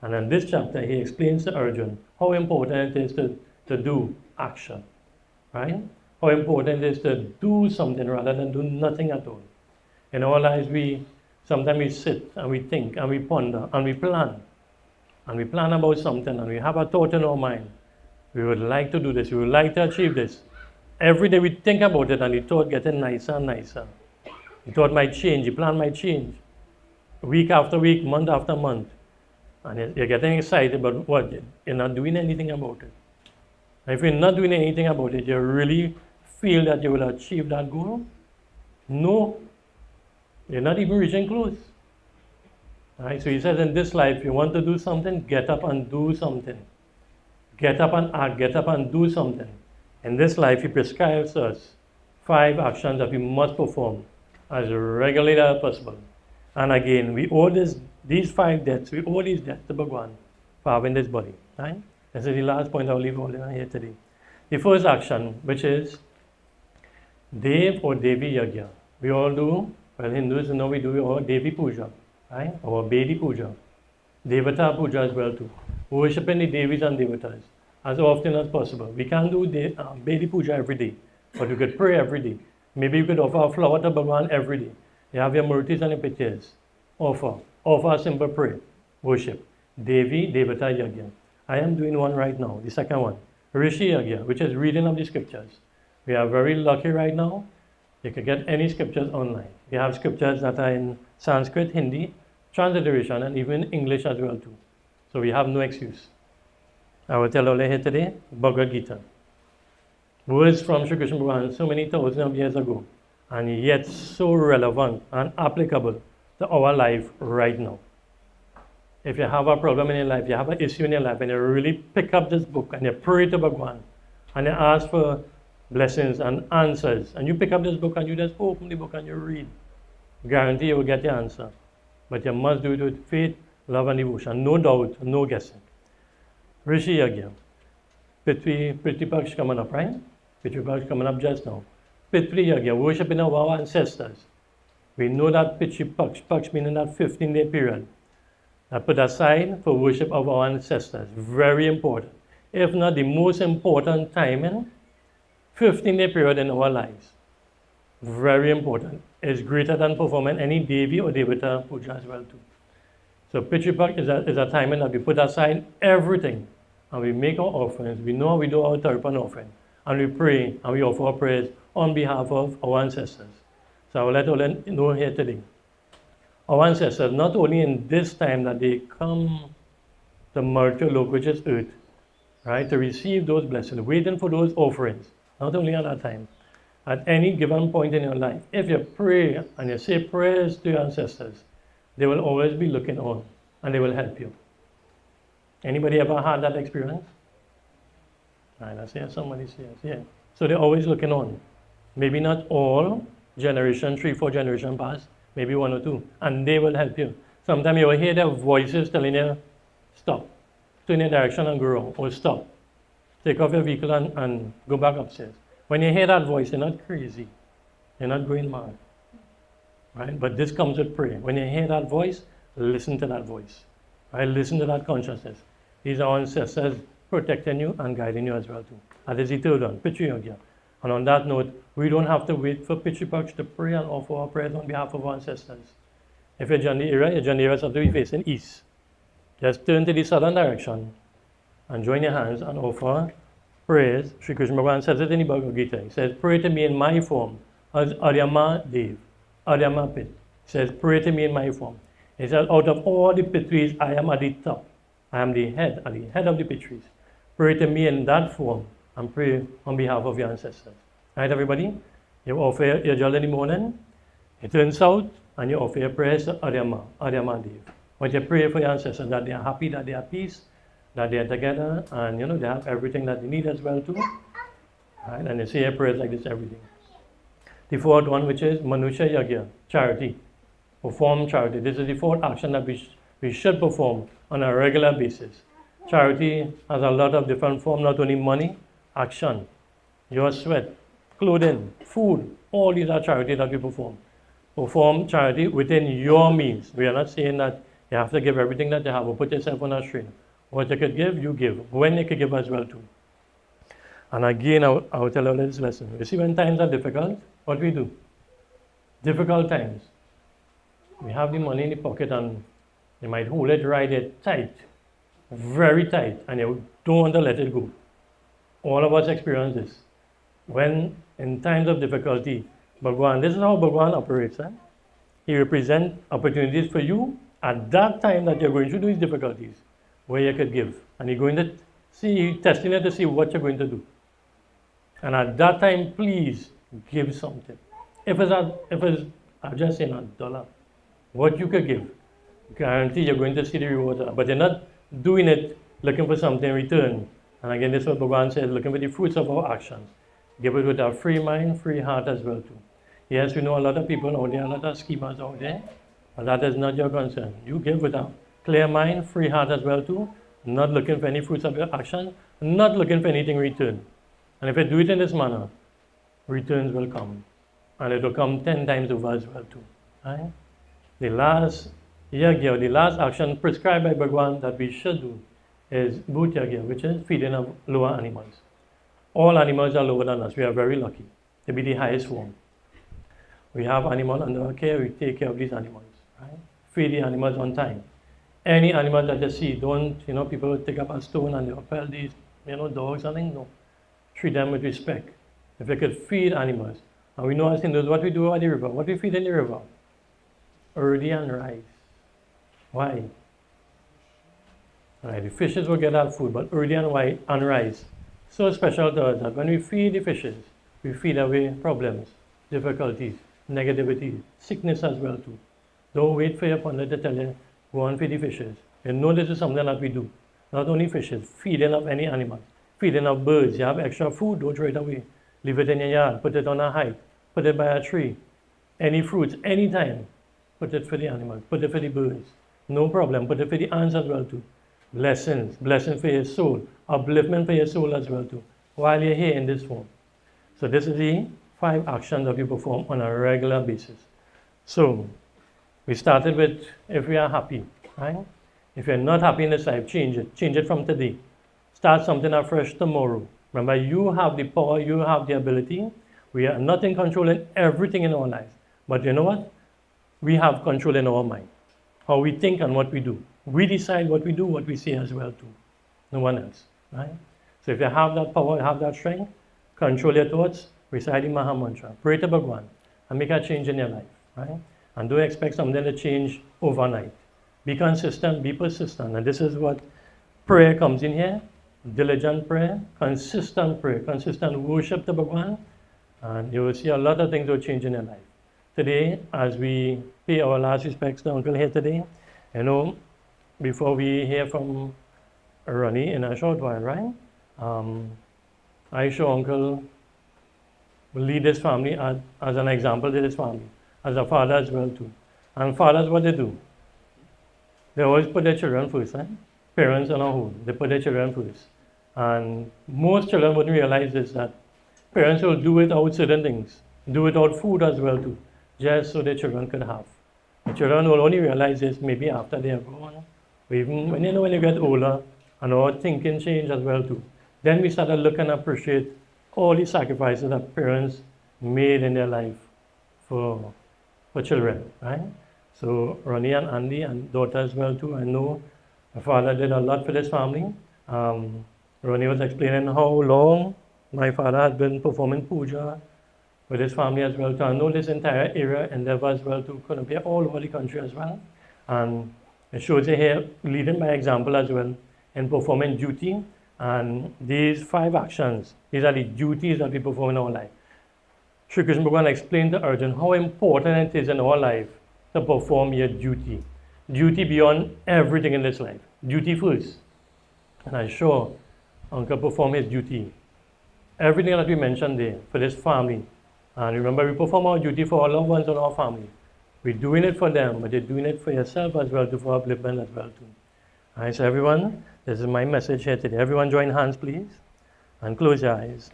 And in this chapter, he explains to Arjun how important it is to do action, right? How important it is to do something rather than do nothing at all. In our lives, sometimes we sit and we think and we ponder and we plan. And we plan about something and we have a thought in our mind. We would like to do this, we would like to achieve this. Every day we think about it and the thought getting nicer and nicer. The thought might change, the plan might change. Week after week, month after month. And you're getting excited, but what? You're not doing anything about it. And if you're not doing anything about it, you really feel that you will achieve that goal? No. You're not even reaching close. Right? So he says in this life, if you want to do something, get up and do something. Get up and act, get up and do something. In this life, he prescribes us 5 actions that we must perform as regularly as possible. And again, we owe these 5 debts, we owe these debts to Bhagwan for having this body. Right? This is the last point I'll leave all here today. The first action, which is Dev or Devi Yagya. We all do, well, Hindus know we do our Devi Puja, right? Our Batie Puja. Devata Puja as well too. Worshipping the Devis and Devatas as often as possible. We can't do Batie Puja every day, but you could pray every day. Maybe you could offer a flower to Bhagwan every day. You have your murtis and your pictures. Offer a simple prayer. Worship. Devi, Devata, Yagya. I am doing one right now, the second one. Rishi Yagya, which is reading of the scriptures. We are very lucky right now. You can get any scriptures online. We have scriptures that are in Sanskrit, Hindi, transliteration, and even English as well too. So we have no excuse. I will tell all here today, Bhagavad Gita. Words from Sri Krishna Bhagavan so many thousands of years ago, and yet so relevant and applicable to our life right now. If you have a problem in your life, you have an issue in your life, and you really pick up this book and you pray to Bhagwan, and you ask for blessings and answers, and you pick up this book and you just open the book and you read, guarantee you will get the answer. But you must do it with faith, love and devotion. No doubt, no guessing. Rishi Yagya. Prithvi Paksh coming up, right? Prithvi Paksh coming up just now. Prithvi Yagya, worshiping of our ancestors. We know that Prithvi Paksh meaning that 15-day period. That put aside for worship of our ancestors. Very important. If not the most important time in 15-day period in our lives. Very important. It's greater than performing any Devi or Devata puja as well too. So Prithvi Paksh is a time that we put aside everything and we make our offerings. We know we do our Tarpan offering and we pray and we offer our prayers on behalf of our ancestors. So I will let all know here today. Our ancestors, not only in this time that they come to Mrityor, which is earth, right, to receive those blessings, waiting for those offerings, not only at that time, at any given point in your life. If you pray and you say prayers to your ancestors, they will always be looking on and they will help you. Anybody ever had that experience? Right, I see somebody says, yeah. So they're always looking on. Maybe not all generation, 3-4 generation past, maybe 1 or 2, and they will help you. Sometimes you will hear their voices telling you, stop, turn your direction and go wrong, or stop, take off your vehicle and go back upstairs. When you hear that voice, you're not crazy, you're not going mad, right? But this comes with prayer. When you hear that voice, listen to that voice, right? Listen to that consciousness. These are our ancestors protecting you and guiding you as well too. That is the third one, Prithvi Yagya. And on that note, we don't have to wait for Prithvi Paksh to pray and offer our prayers on behalf of our ancestors. If you're Jandi area, your Jandi areas have to be facing east. Just turn to the southern direction and join your hands and offer prayers. Sri Krishna Bhagavan says it in the Bhagavad Gita. He says, pray to me in my form as Aryama Dev, Aryama Pit. He says, pray to me in my form. He says, out of all the Pitris, I am at the top. I am the head of the Pitris. Pray to me in that form and pray on behalf of your ancestors. Right, everybody? You offer your jal in the morning, you turn south, and you offer your prayers to Aryama Dev. But you pray for your ancestors that they are happy, that they are peace, that they're together and they have everything that they need as well too. Right? And they say a prayers like this every day. The fourth one, which is Manusha Yagya, charity. Perform charity. This is the fourth action that we should perform on a regular basis. Charity has a lot of different forms, not only money, action, your sweat, clothing, food, all these are charity that we perform. Perform charity within your means. We are not saying that you have to give everything that you have or put yourself on a strain. What you could give, you give. When you could give as well too. And again, I will tell you this lesson. You see, when times are difficult, what we do? Difficult times. We have the money in the pocket and you might hold it right there tight, very tight, and you don't want to let it go. All of us experience this. When in times of difficulty, Bhagwan, this is how Bhagwan operates. He represents opportunities for you at that time that you're going through these difficulties, where you could give. And you're going to see, testing it to see what you're going to do. And at that time, please give something. If it's I'm just saying $1, what you could give, guarantee you're going to see the reward. But you're not doing it looking for something in return. And again, this is what Bhagwan says, looking for the fruits of our actions. Give it with a free mind, free heart as well too. Yes, we know a lot of people out there, a lot of schemers out there, but that is not your concern. You give with a clear mind, free heart as well too, not looking for any fruits of your action, not looking for anything in return. And if you do it in this manner, returns will come. And it will come 10 times over as well too. Right? The last yagya, the last action prescribed by Bhagwan that we should do is Bhut Yagya, which is feeding of lower animals. All animals are lower than us. We are very lucky to be the highest form. We have animals under our care, we take care of these animals. Right? Feed the animals on time. Any animal that you see, don't, people take up a stone and they repel these, dogs and things. No. Treat them with respect. If you could feed animals, and we know as Hindus what we do at the river, what we feed in the river? Urdi and rice. Why? Right, the fishes will get that food, but urdi and rice, so special to us that when we feed the fishes, we feed away problems, difficulties, negativity, sickness as well too. Don't wait for your Pundit to tell you, go and feed the fishes. You know this is something that we do. Not only fishes, feeding of any animal, feeding of birds. You have extra food, don't throw it away. Leave it in your yard, put it on a height, put it by a tree. Any fruits, anytime, put it for the animals, put it for the birds. No problem, put it for the ants as well too. Blessings for your soul, upliftment for your soul as well too, while you're here in this form. So this is the 5 actions that you perform on a regular basis. So we started with if we are happy, right? If you're not happy in this life, change it from today. Start something afresh tomorrow. Remember, you have the power, you have the ability. We are not in control in everything in our lives. But you know what? We have control in our mind. How we think and what we do. We decide what we do, what we say as well too. No one else, right? So if you have that power, you have that strength, control your thoughts, recite the Maha Mantra, pray to Bhagwan, and make a change in your life, right? And don't expect something to change overnight. Be consistent, be persistent. And this is what prayer comes in here. Diligent prayer, consistent worship to Bhagwan, and you will see a lot of things will change in your life. Today, as we pay our last respects to Uncle here today, before we hear from Ronnie in a short while, right? I show Uncle will lead his family as an example to his family, as a father as well too. And fathers, what they do? They always put their children first, right? Parents on a whole, they put their children first. And most children wouldn't realize this, that parents will do without certain things, do without food as well too, just so their children could have. The children will only realize this maybe after they are grown, or even when you get older, and our thinking change as well too. Then we start to look and appreciate all the sacrifices that parents made in their life for children, right? So Ronnie and Andy and daughter as well too, I know my father did a lot for this family. Ronnie was explaining how long my father had been performing puja with his family as well too. I know this entire area endeavor as well too, could appear all over the country as well. And it shows you here leading by example as well in performing duty. And these 5 actions, these are the duties that we perform in our life. Sri Krishna Bhagavan explained to Arjuna how important it is in our life to perform your duty. Duty beyond everything in this life. Duty first. And I'm sure Uncle performed his duty. Everything that we mentioned there for this family. And remember, we perform our duty for our loved ones and our family. We're doing it for them, but you're doing it for yourself as well, for upliftment as well too. All right, so everyone, this is my message here today. Everyone join hands, please, and close your eyes.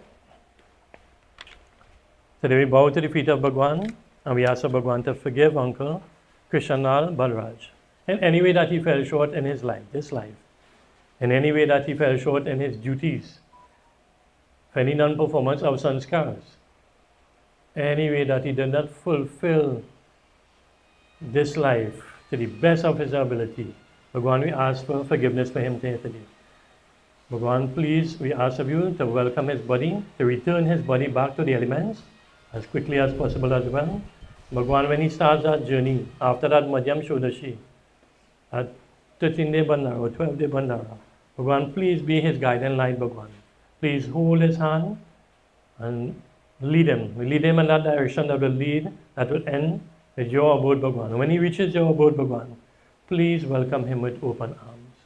Today we bow to the feet of Bhagwan, and we ask of Bhagwan to forgive Uncle Krishenlal Balraj in any way that he fell short in his life, this life, in any way that he fell short in his duties, for any non-performance of sanskars, any way that he did not fulfill this life to the best of his ability. Bhagwan, we ask for forgiveness for him today. Bhagwan, please, we ask of you to welcome his body, to return his body back to the elements as quickly as possible as well. Bhagwan, when he starts that journey, after that Madhyam Shodashi, at 13-day Bandhara or 12-day Bandhara, Bhagwan, please be his guide and light, Bhagwan. Please hold his hand and lead him. We lead him in that direction that will end with your abode, Bhagwan. When he reaches your abode, Bhagwan, please welcome him with open arms.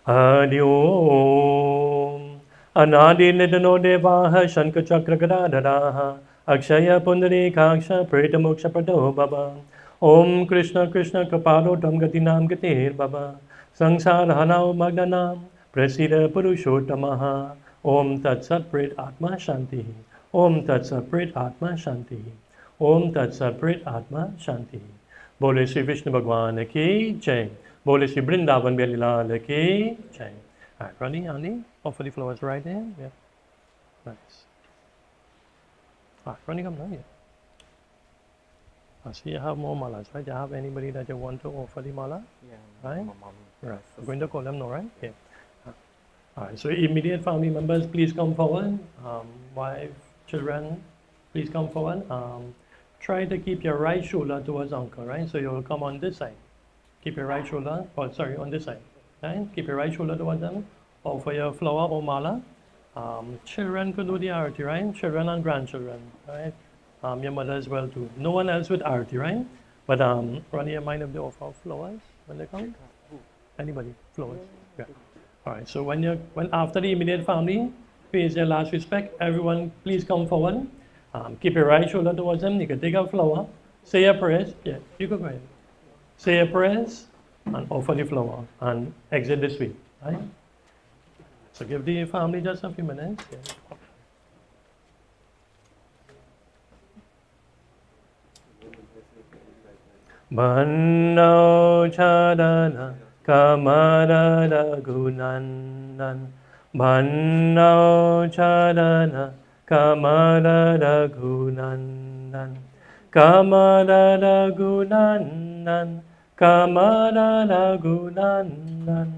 Adi Om Anadi Nidano Devaha Shanka Chakra Gadadaraha Akshaya Pundari Kaksha Preta Moksha Prado Baba Om Krishna Krishna Kapalo Tamgati Nam Gatir Baba Sangsar Hanao Magdanam Prasida Purushottamaha Om Tat Sat Pret Atma Shanti Om Tat Sat Pret Atma Shanti Om Tat Sat Pret Atma Shanti. Bole Sri Vishnu Bhagwan ki jai. Bole Sri Vrindavan Leela ki jai. All right, Ronnie, Andy, offer the flowers right there. Yeah. Nice. All right, Ronnie, come down here. I see you have more malas, right? Do you have anybody that you want to offer the mala? Yeah, right? my mom. Right. I'm going to call them now, right? Yeah. All right, so immediate family members, please come forward. Wife, children, please come forward. Try to keep your right shoulder towards Uncle, right? So you'll come on this side. Keep your right shoulder, on this side. Right? Keep your right shoulder towards them. Offer your flower or mala. Children could do the arati, right? Children and grandchildren, right? Your mother as well too. No one else with arati, right? But Ronnie, you mind if they offer flowers when they come? Anybody? Flowers? Yeah. All right. So when after the immediate family pays their last respect, everyone please come forward. Keep your right shoulder towards them. You can take a flower, say your prayers. Yeah, you can go ahead. Say your prayers and offer the flower and exit this way. Right? So give the family just a few minutes. Yeah. Bhannau Chadana Kamarada Gunandan Bhannau Chadana Kamarada Gunandan Kamarada Gunandan Kamarada Gunandan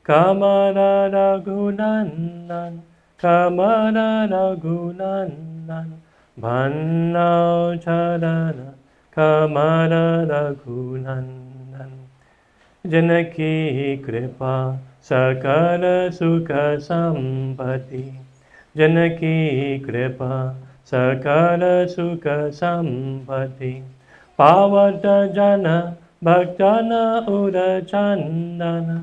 Kamarada Gunandan Kamarada Gunandan Bhannau Chadana Kamarada Gunandan Janaki Kripa Sakala Sukha Sampati Janaki Kripa Sakala Sukha Sampati Pavata Jana Bhaktana Ura Chandana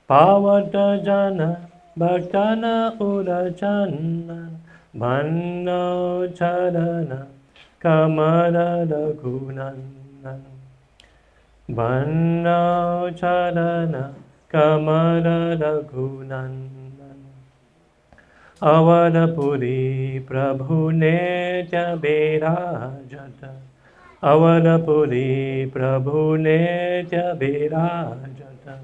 Pavata Jana Bhaktana Ura Chandana Bhannau Chadana Kamarada Gunandan Bhannau Chadana Kamarada Gunandan Avadapuri Prabhu Netya Birajata Avadapuri Prabhu Netya Birajata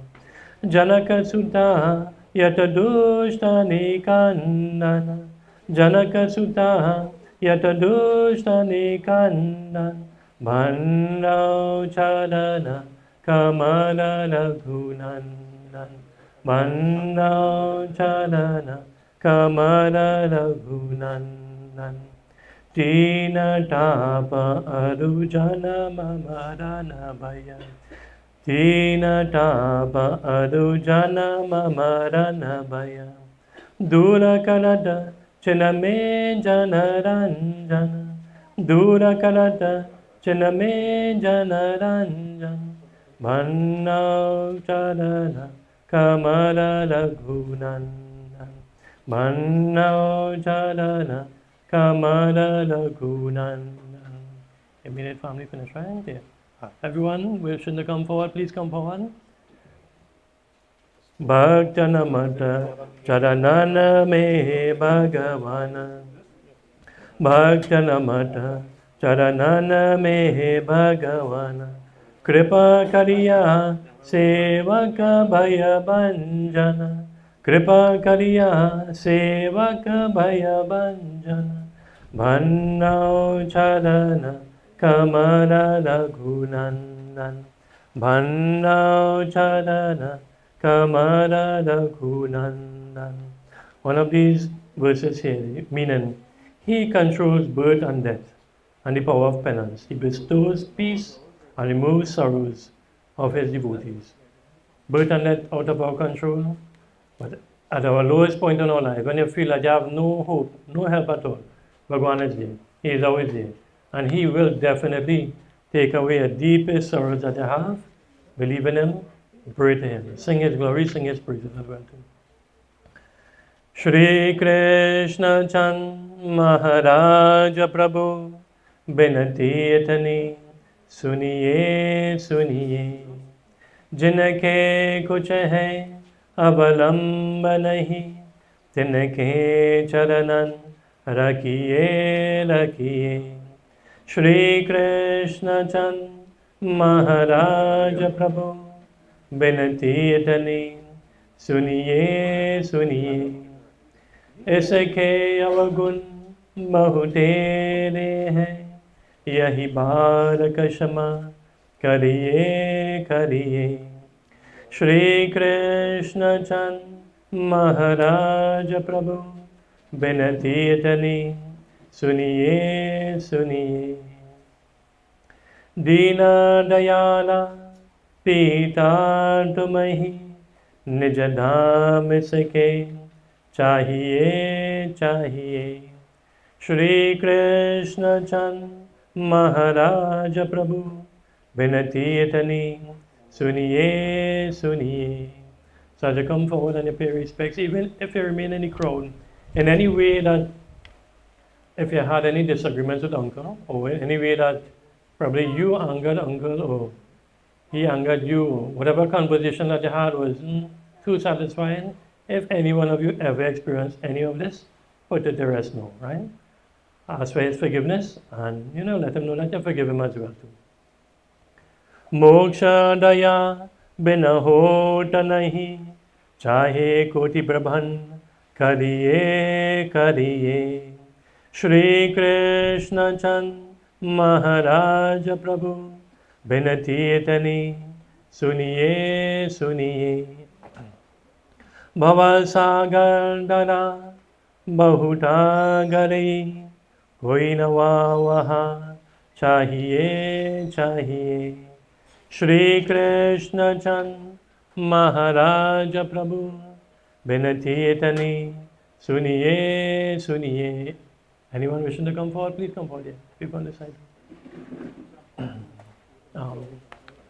Janaka Sutta Yatadushtani Kandana Janaka Sutta Yatadushtani Kandan Bhannau Chadana Kamarada Gunandan Bhannau Chadana Kamarada Gunandan Tina Tapa Arujana Mamarana Bhaya Tina Tapa Arujana Mamarana Bhaya Dura Kalada Chiname Janaranjana Dura Kalata Chiname Janaranjana Bhannau Chadana Kamala Lagunandan Manao Jalana Kamala Lagunandan. Immediate family finish, right? Yeah. Everyone wishing to come forward, please come forward. Bhaktanamata Charanana Me Bhagavana Bhaktanamata Charanana Me Bhagavana Kripa Kariya Sevaka Bhaya Banjana Kripa Kariya Sevaka Bhaya Banjana Bhannao Charana Kamala Lagunandan Bhannao Charana Kamala Lagunandan. One of these verses here, meaning he controls birth and death and the power of penance. He bestows peace and removes sorrows of his devotees. Birth and death out of our control, but at our lowest point in our life, when you feel that you have no hope, no help at all, Bhagwan is there. He is always there. And he will definitely take away the deepest sorrows that you have. Believe in him, pray to him. Sing his glory, sing his praises as well too. Shri Krishna Chand Maharaj Prabhu Binati Itani Suniye Suniye Jinke kuch hai avalamb nahi Tinke charanan rakhiye rakhiye Shri Krishna Chand Maharaj Prabhu Binati Itani Suniye Suniye इसके अवगुण बहुतेरे हैं यही बार क्षमा करिए करिए श्री कृष्ण चंद महाराज प्रभु बिनती इतनी सुनिए सुनिए दीन दयाला पीता तुम्हीं निज धाम सके चाहिए चाहिए श्री कृष्ण चंद महाराज प्रभु बिनती इतनी सुनिए सुनिए. Sasha, come forward and pay respects, even if you remain in the crowd, in any way that, if you had any disagreements with uncle, or in any way that probably you angered uncle, or he angered you, or whatever conversation that you had was too satisfying, if any one of you ever experienced any of this, put it to rest now, right? Ask for his forgiveness, and let him know that you forgive him as well too. Moksha daya बिना होत नहीं चाहे कोटि प्रबंध करिए करिए श्री कृष्ण चंद महाराज प्रभु बिनती इतनी सुनिए सुनिए भवसागर डरा बहुटा गरी कोई न वहाँ चाहिए चाहिए श्री कृष्ण चंद महाराज प्रभु बिनती इतनी सुनिए सुनिए. Anyone wishing to come forward, please come forward. Yeah, people on this side.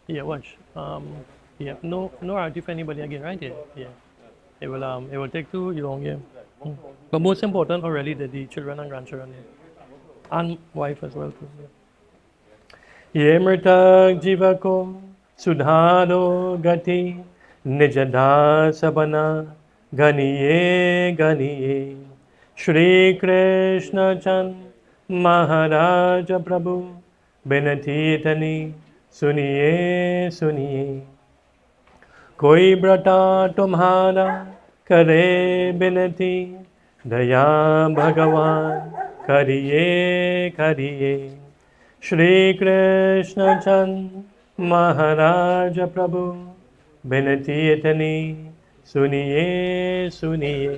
Yeah, watch. Yeah, no arty for anybody again, right? Yeah. It will take too long, yeah. But most important already the children and grandchildren, yeah. And wife as well too. Yeah. ये मृतक जीव को सुधारो गति निज दास बना गनिए गनिए श्री कृष्ण चंद महाराज प्रभु बिनती इतनी सुनिए सुनिए कोई व्रता तुम्हारा करे बिनती दया भगवान करिए करिए श्री कृष्ण चंद महाराज प्रभु बिनती इतनी सुनिए सुनिए.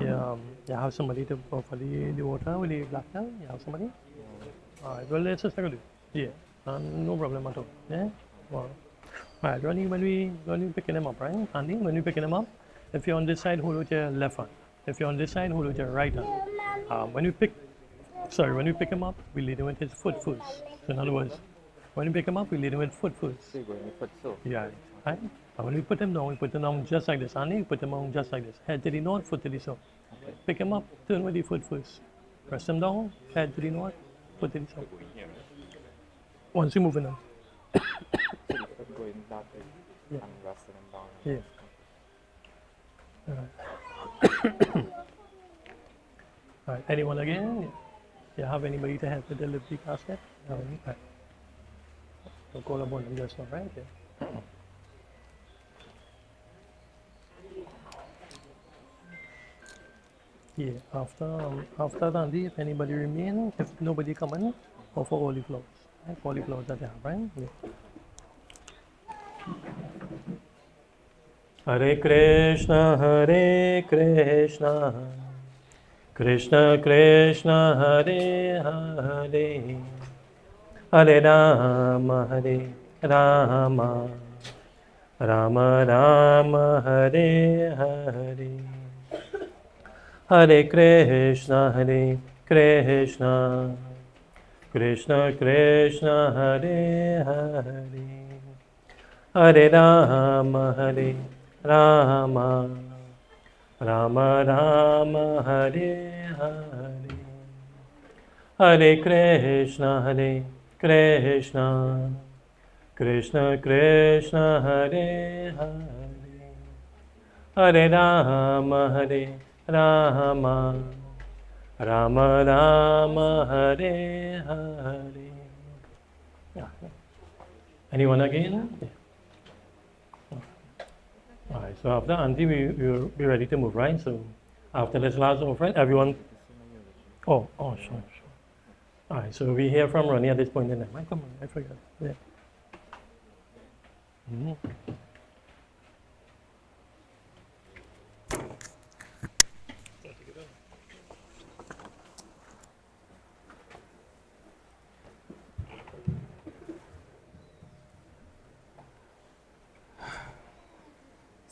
You have somebody to offer the water with the black towel? You have somebody? Alright, well let's just take a look. Yeah, no problem at all. Yeah? Well, alright, Ronnie, when we picking them up, right? Andy, when we picking them up, if you're on this side, hold with your left hand. If you're on this side, hold with your right hand. When we pick him up, we lead him with his foot first. So in other words, when we pick him up, we lead him with foot first. Yeah. Right? And when we put him down just like this. Andy, you put him down just like this. Head to the north, foot to the south. Okay. Pick him up, turn with the foot first. Press him down, head to the north, foot to the south. Once you move in him. So the foot going that way Yeah. and resting him down. Yeah. All right. Anyone again? You have anybody to help with the lift the casket? No. Right. So call upon them just now, right? Yeah. Yeah. After Andy, if anybody remain, if nobody come in, offer all the flowers. Right? All the flowers that they have, right? Yeah. Hare Krishna, Krishna Krishna, Hare Hare, Hare Rama, Rama Rama, Hare Hare, Hare Krishna, Krishna Krishna, Hare Hare, Hare Rama, Rama Rama, Hare Hare, Hare Krishna, Krishna Krishna, Hare Hare, Hare Rama, Rama Rama, Hare Hare. Yeah. Anyone again? Yeah. All right, so after Auntie, we'll be ready to move, right? So after this last offering, everyone. Oh, sure. All right, so we hear from Ronnie at this point in time. Right? Come on, I forgot. Yeah. Mm-hmm.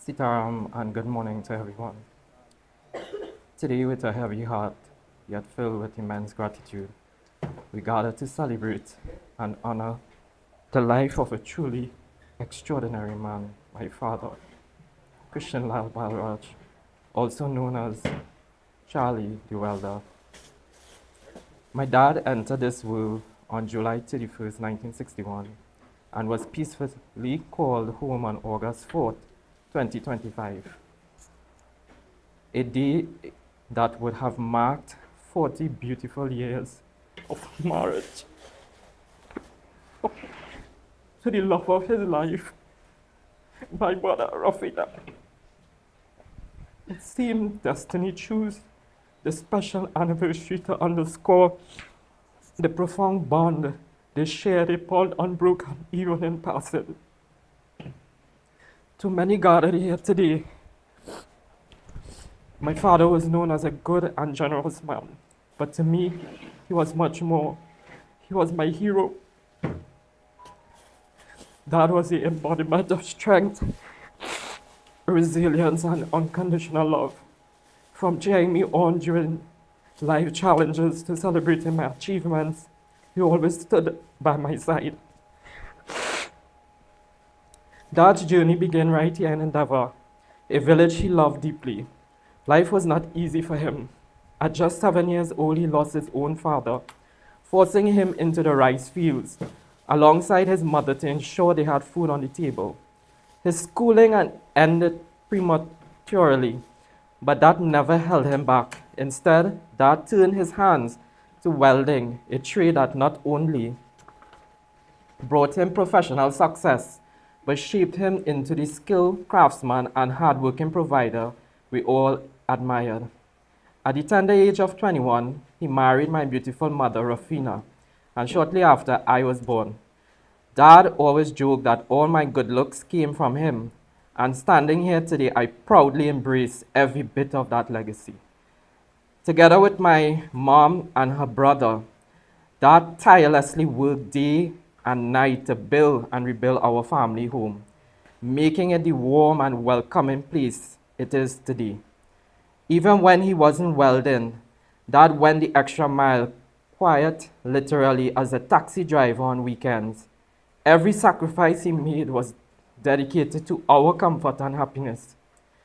Sitaram and good morning to everyone. Today, with a heavy heart, yet filled with immense gratitude, we gather to celebrate and honor the life of a truly extraordinary man, my father, Krishenlal Balraj, also known as Charlie the Welder. My dad entered this world on July 31st, 1961, and was peacefully called home on August 4th, 2025. A day that would have marked 40 beautiful years of marriage to the love of his life, my mother, Raffina. It seemed destiny chose the special anniversary to underscore the profound bond they shared upon unbroken even in passing. To many gathered here today, my father was known as a good and generous man, but to me, he was much more. He was my hero. Dad was the embodiment of strength, resilience, and unconditional love. From cheering me on during life challenges to celebrating my achievements, he always stood by my side. Dad's journey began right here in Endeavour, a village he loved deeply. Life was not easy for him. At just 7 years old, he lost his own father, forcing him into the rice fields, alongside his mother to ensure they had food on the table. His schooling ended prematurely, but that never held him back. Instead, Dad turned his hands to welding, a trade that not only brought him professional success, but shaped him into the skilled craftsman and hardworking provider we all admired. At the tender age of 21, he married my beautiful mother, Raffina, and shortly after, I was born. Dad always joked that all my good looks came from him, and standing here today, I proudly embrace every bit of that legacy. Together with my mom and her brother, Dad tirelessly worked day and night to build and rebuild our family home, making it the warm and welcoming place it is today. Even when he wasn't welding, Dad went the extra mile, quiet literally as a taxi driver on weekends. Every sacrifice he made was dedicated to our comfort and happiness.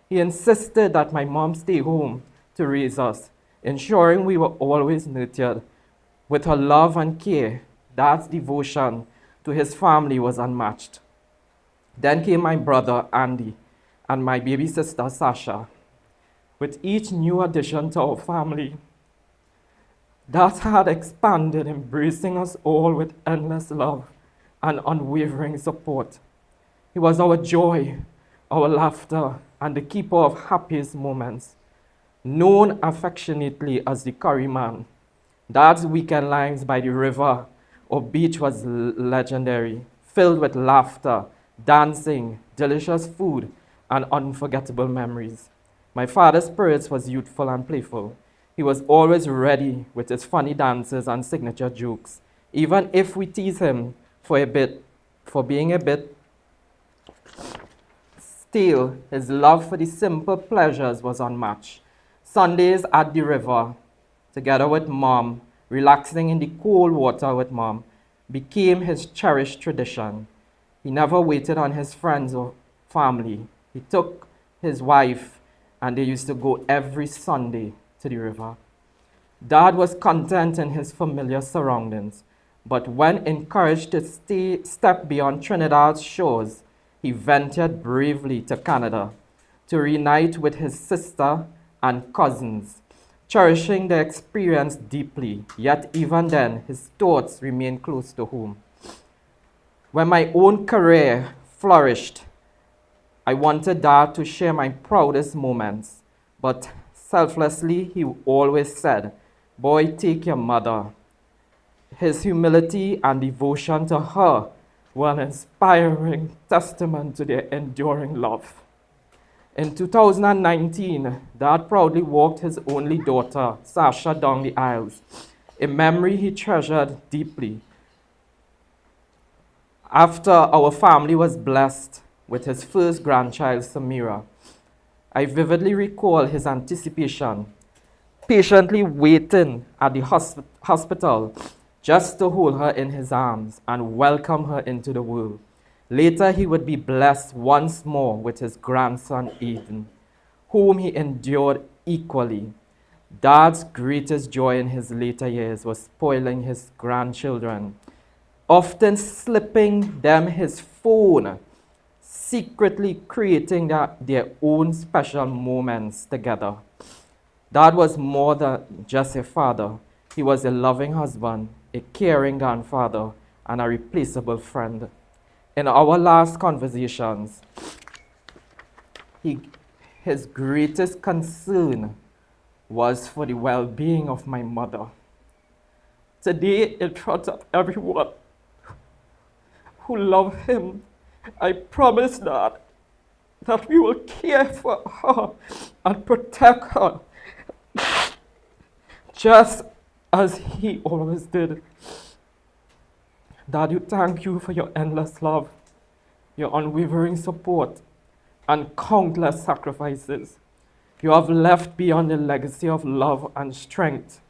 He insisted that my mom stay home to raise us, ensuring we were always nurtured with her love and care. Dad's devotion to his family was unmatched. Then came my brother, Andy, and my baby sister, Sasha. With each new addition to our family, Dad had expanded, embracing us all with endless love and unwavering support. He was our joy, our laughter, and the keeper of happiest moments. Known affectionately as the Curry Man, Dad's weekend lines by the river or beach was legendary, filled with laughter, dancing, delicious food, and unforgettable memories. My father's spirit was youthful and playful. He was always ready with his funny dances and signature jokes, even if we tease him for being a bit stale. His love for the simple pleasures was unmatched. Sundays at the river, together with Mom, relaxing in the cold water with Mom, became his cherished tradition. He never waited on his friends or family. He took his wife, and they used to go every Sunday to the river. Dad was content in his familiar surroundings, but when encouraged to step beyond Trinidad's shores, he ventured bravely to Canada to reunite with his sister and cousins, cherishing the experience deeply, yet even then his thoughts remained close to home. When my own career flourished, I wanted Dad to share my proudest moments, but selflessly he always said, "Boy, take your mother." His humility and devotion to her were an inspiring testament to their enduring love. In 2019, Dad proudly walked his only daughter, Sasha, down the aisles, a memory he treasured deeply. After our family was blessed with his first grandchild, Samira, I vividly recall his anticipation, patiently waiting at the hospital just to hold her in his arms and welcome her into the world. Later, he would be blessed once more with his grandson, Aiden, whom he endured equally. Dad's greatest joy in his later years was spoiling his grandchildren, often slipping them his phone, secretly creating their own special moments together. Dad was more than just a father. He was a loving husband, a caring grandfather, and a replaceable friend. In our last conversations, his greatest concern was for the well-being of my mother. Today, in front of everyone who love him, I promise that we will care for her and protect her, just as he always did. Dad, thank you for your endless love, your unwavering support, and countless sacrifices. You have left beyond a legacy of love and strength,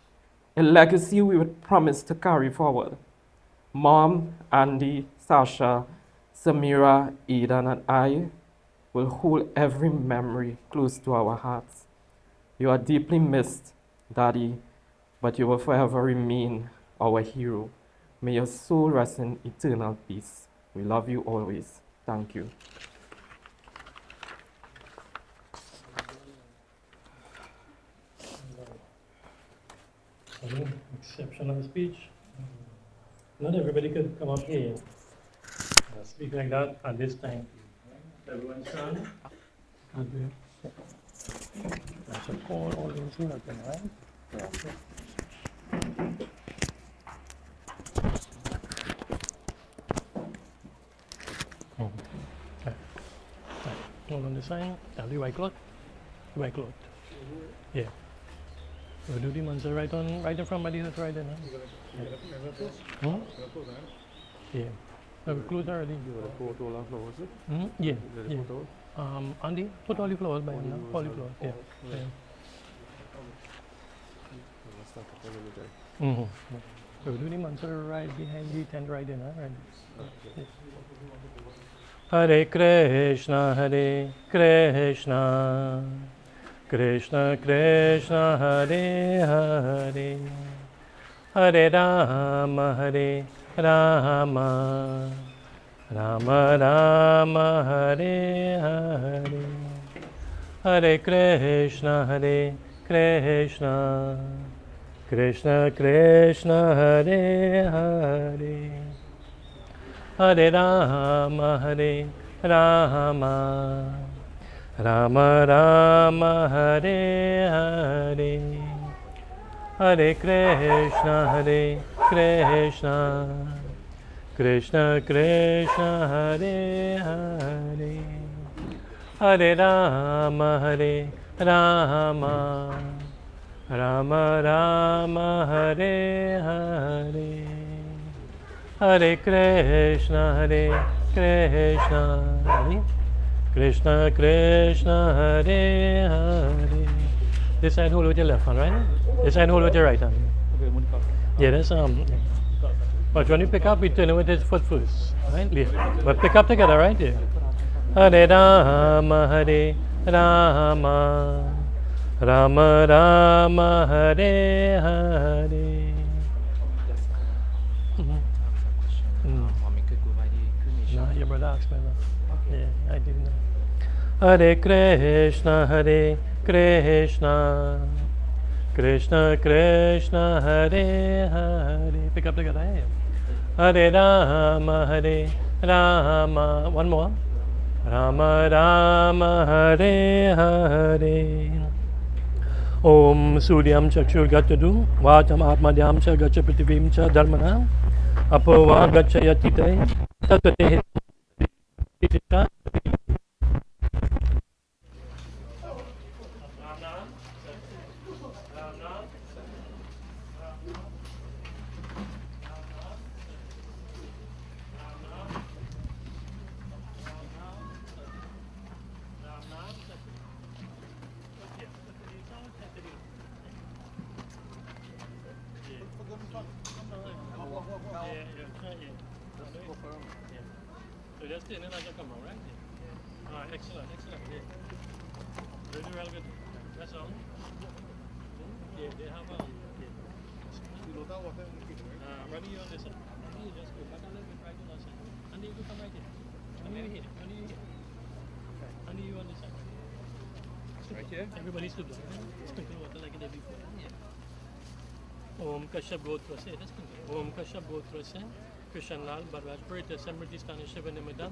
a legacy we would promise to carry forward. Mom, Andy, Sasha, Samira, Aiden, and I will hold every memory close to our hearts. You are deeply missed, Daddy, but you will forever remain our hero. May your soul rest in eternal peace. We love you always. Thank you. Exceptional speech. Not everybody could come up here and speak like that at this time. Everyone stand. I should call all those who have been, right? Yeah. Hold on the sign. I'll do white cloth. White cloth. Yeah. We'll do the monster right in front by the right in. Huh? Yeah. I've closed already. Yeah. Andy, put all the flowers by him now. All the flowers. Yeah. Mm-hmm. So we'll do the monster right behind the tent right in, right? Yeah. Hare Krishna, Hare Krishna, Krishna Krishna, Hare Hare, Hare Rama, Hare Rama, Rama Rama, Hare Hare, Hare Krishna, Hare Krishna, Krishna Krishna, Hare Hare, Hare Rama, Hare Rama, Rama Rama, Hare Hare, Hare Krishna, Hare Krishna, Krishna Krishna, Hare Hare, Hare Rama, Hare Rama, Rama Rama, Hare Hare, Hare Krishna, Hare Krishna, Krishna Krishna, Hare Hare. This hand hold with your left hand, right? This hand hold with your right hand. Yeah, that's but when you pick up, you turn it with his foot first, right? But pick up together, right? Yeah. Hare Rama, Hare Rama, Rama Rama, Hare Hare. No, your brother asked me that. Yeah, I didn't know. Hare Krishna, Hare Krishna, Krishna Krishna, Hare Hare. Pick up together. Hey. Hare Rama, Hare Rama. One more. Rama Rama, Hare Hare. Om Suryam Chakshur Gatadu, Vatam Atmadhyam Cha Gacha Prithivim Cha Dharmana, Apova Gacha Yatite, Tatate Hitita. So just stay in and I can come around, right? Excellent, excellent. Yeah. Really well good. That's all. Yeah, they have Ronnie, you on this side. You just go back a little bit right on that side. Andy, you come right here. Andy, you here. Andy, you here. Andy, you on this side. Right here? Everybody stood down. Sprinkle water like they did before. Yeah. Om Kashyap Gotra se. That's good. Om Kashyap Gotra se. Krishenlal Balraj, Batie, Samira, Stani, Shiva, Nimidan,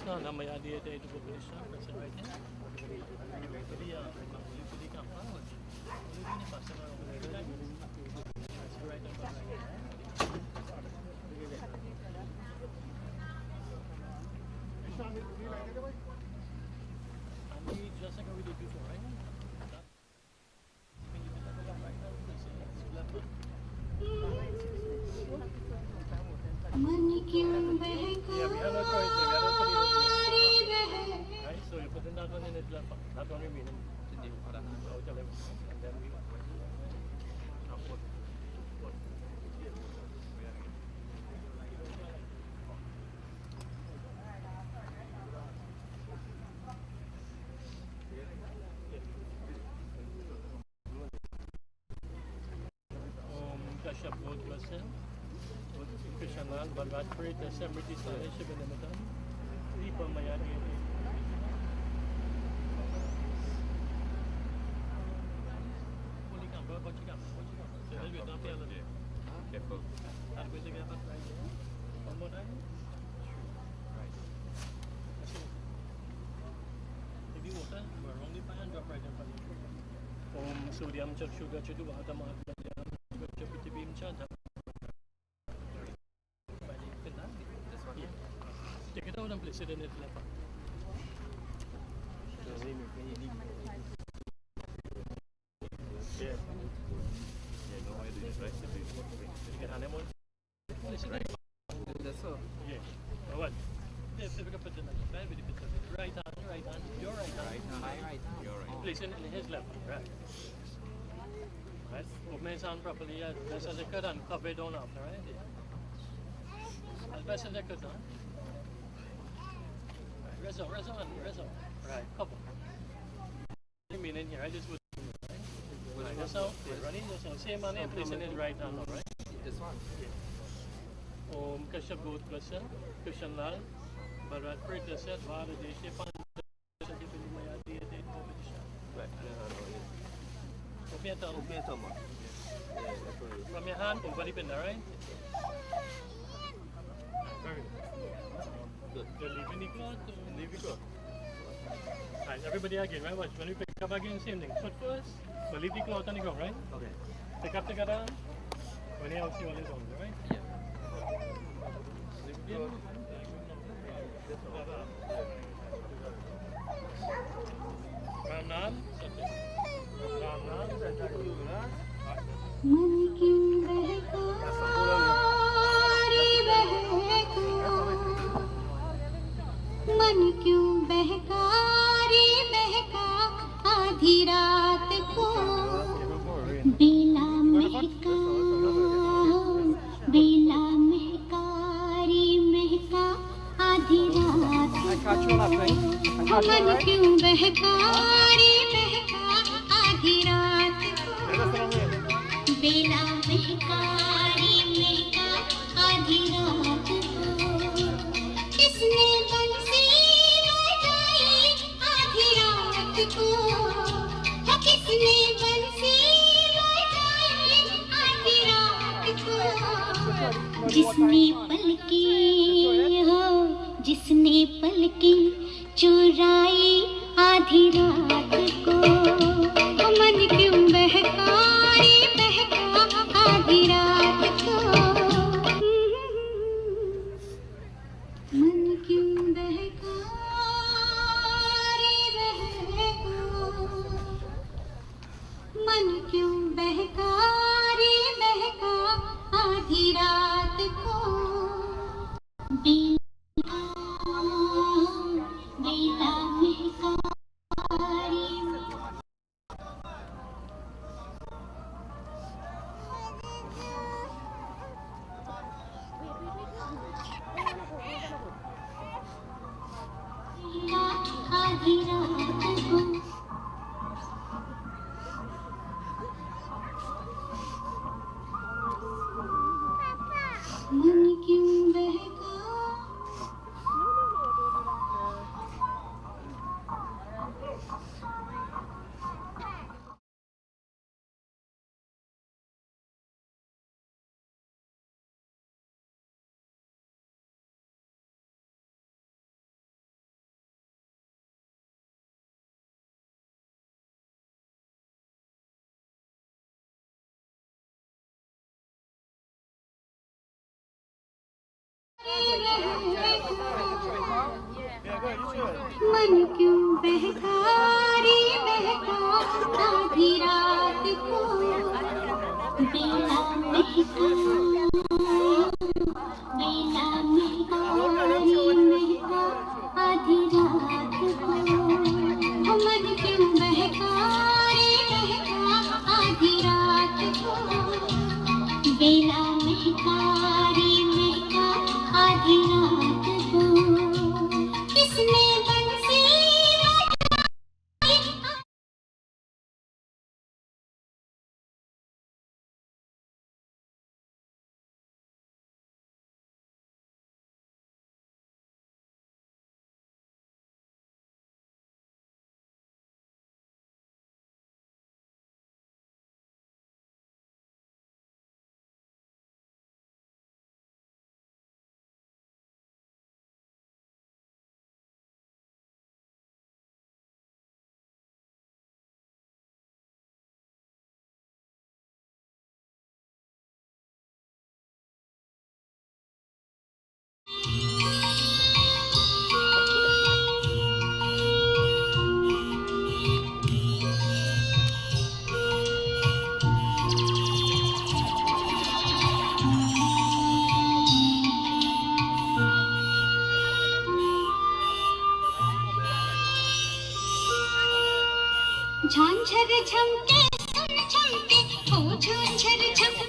sadgamaya, Aiden, to Officiating. That's it right there. Just like we did before, right? Yeah, we have no choice there. We have to put it in. Right? So you put in that one in its left hand. That one remaining to the other hand outer level. And then we now put. Kashyap Gotra se. Krishenlal Balraj, Batie, Samira, Stani, Shiva, Nimidan, gamaya, Aiden. Careful. That will together right here. One more time. Right. If you water, you are only fine and drop right in front of you. Om Suryam Chakshur Gachadu Vatam Atmadhyam Gacha Prithivim Cha Dharmana. Take it out and place it in its left hand. Yeah. That's all. Yeah. What? Yeah, pick up the right hand, your right hand. My right hand. Your right hand. Place it in his left hand, right? Right? Open his hand properly, as best as I could, and cover it down after, right? As best as I could, huh? Rest up. Right, couple. I mean in here, I just would. Right, that's how. Ronnie, that's how. Same man here, placing his right hand up, right? This one. Om Kashyap Bhut Klasya, Krishenlal Balraj Moonie, Bhagavate, Samira, Aiden, Right. Open your tongue. Open your tongue. From your hand, over the pinna, right? Very good. You're leaving the cloth. Leave it go. Right, everybody again, right? Watch. When we pick up again, same thing. Foot first, but leave the cloth on the ground, right? Okay. Pick up together. When you see all his arms, right? Yeah. Yeah. Ram Nam, Satya. Ram Nam, Satya. मन क्यों बहकारी बहका, मन क्यों बहकारी बहका, आधी रात को बेला महका, बेला महकारी महका, आधी रात को मन क्यों बहकारी बहका, आधी रात को बेला महकारी महका, आधी रात को किसने बंसी बजाई, आधी रात को किसने बंसी बजाई, आधी रात को जिसने पलकी चुराई, आधी रात को मन क्यों बहकारी बहका, आधी रात को मन क्यों बहकारी बहका, मन क्यों बहकारी बहका, आधी रात को बेला महकारी आधी रात को मन क्यों बहका, मन क्यों बहकारी बहका, आधी रात को बेला महका, बेला महकारी महका, आधी रात को मन क्यों बहकारी बहका, आधी रात को बेला महकारी महका, आधी रात को किसने बंसी झांझर झमके सुन झमके, ओ झांझर झमके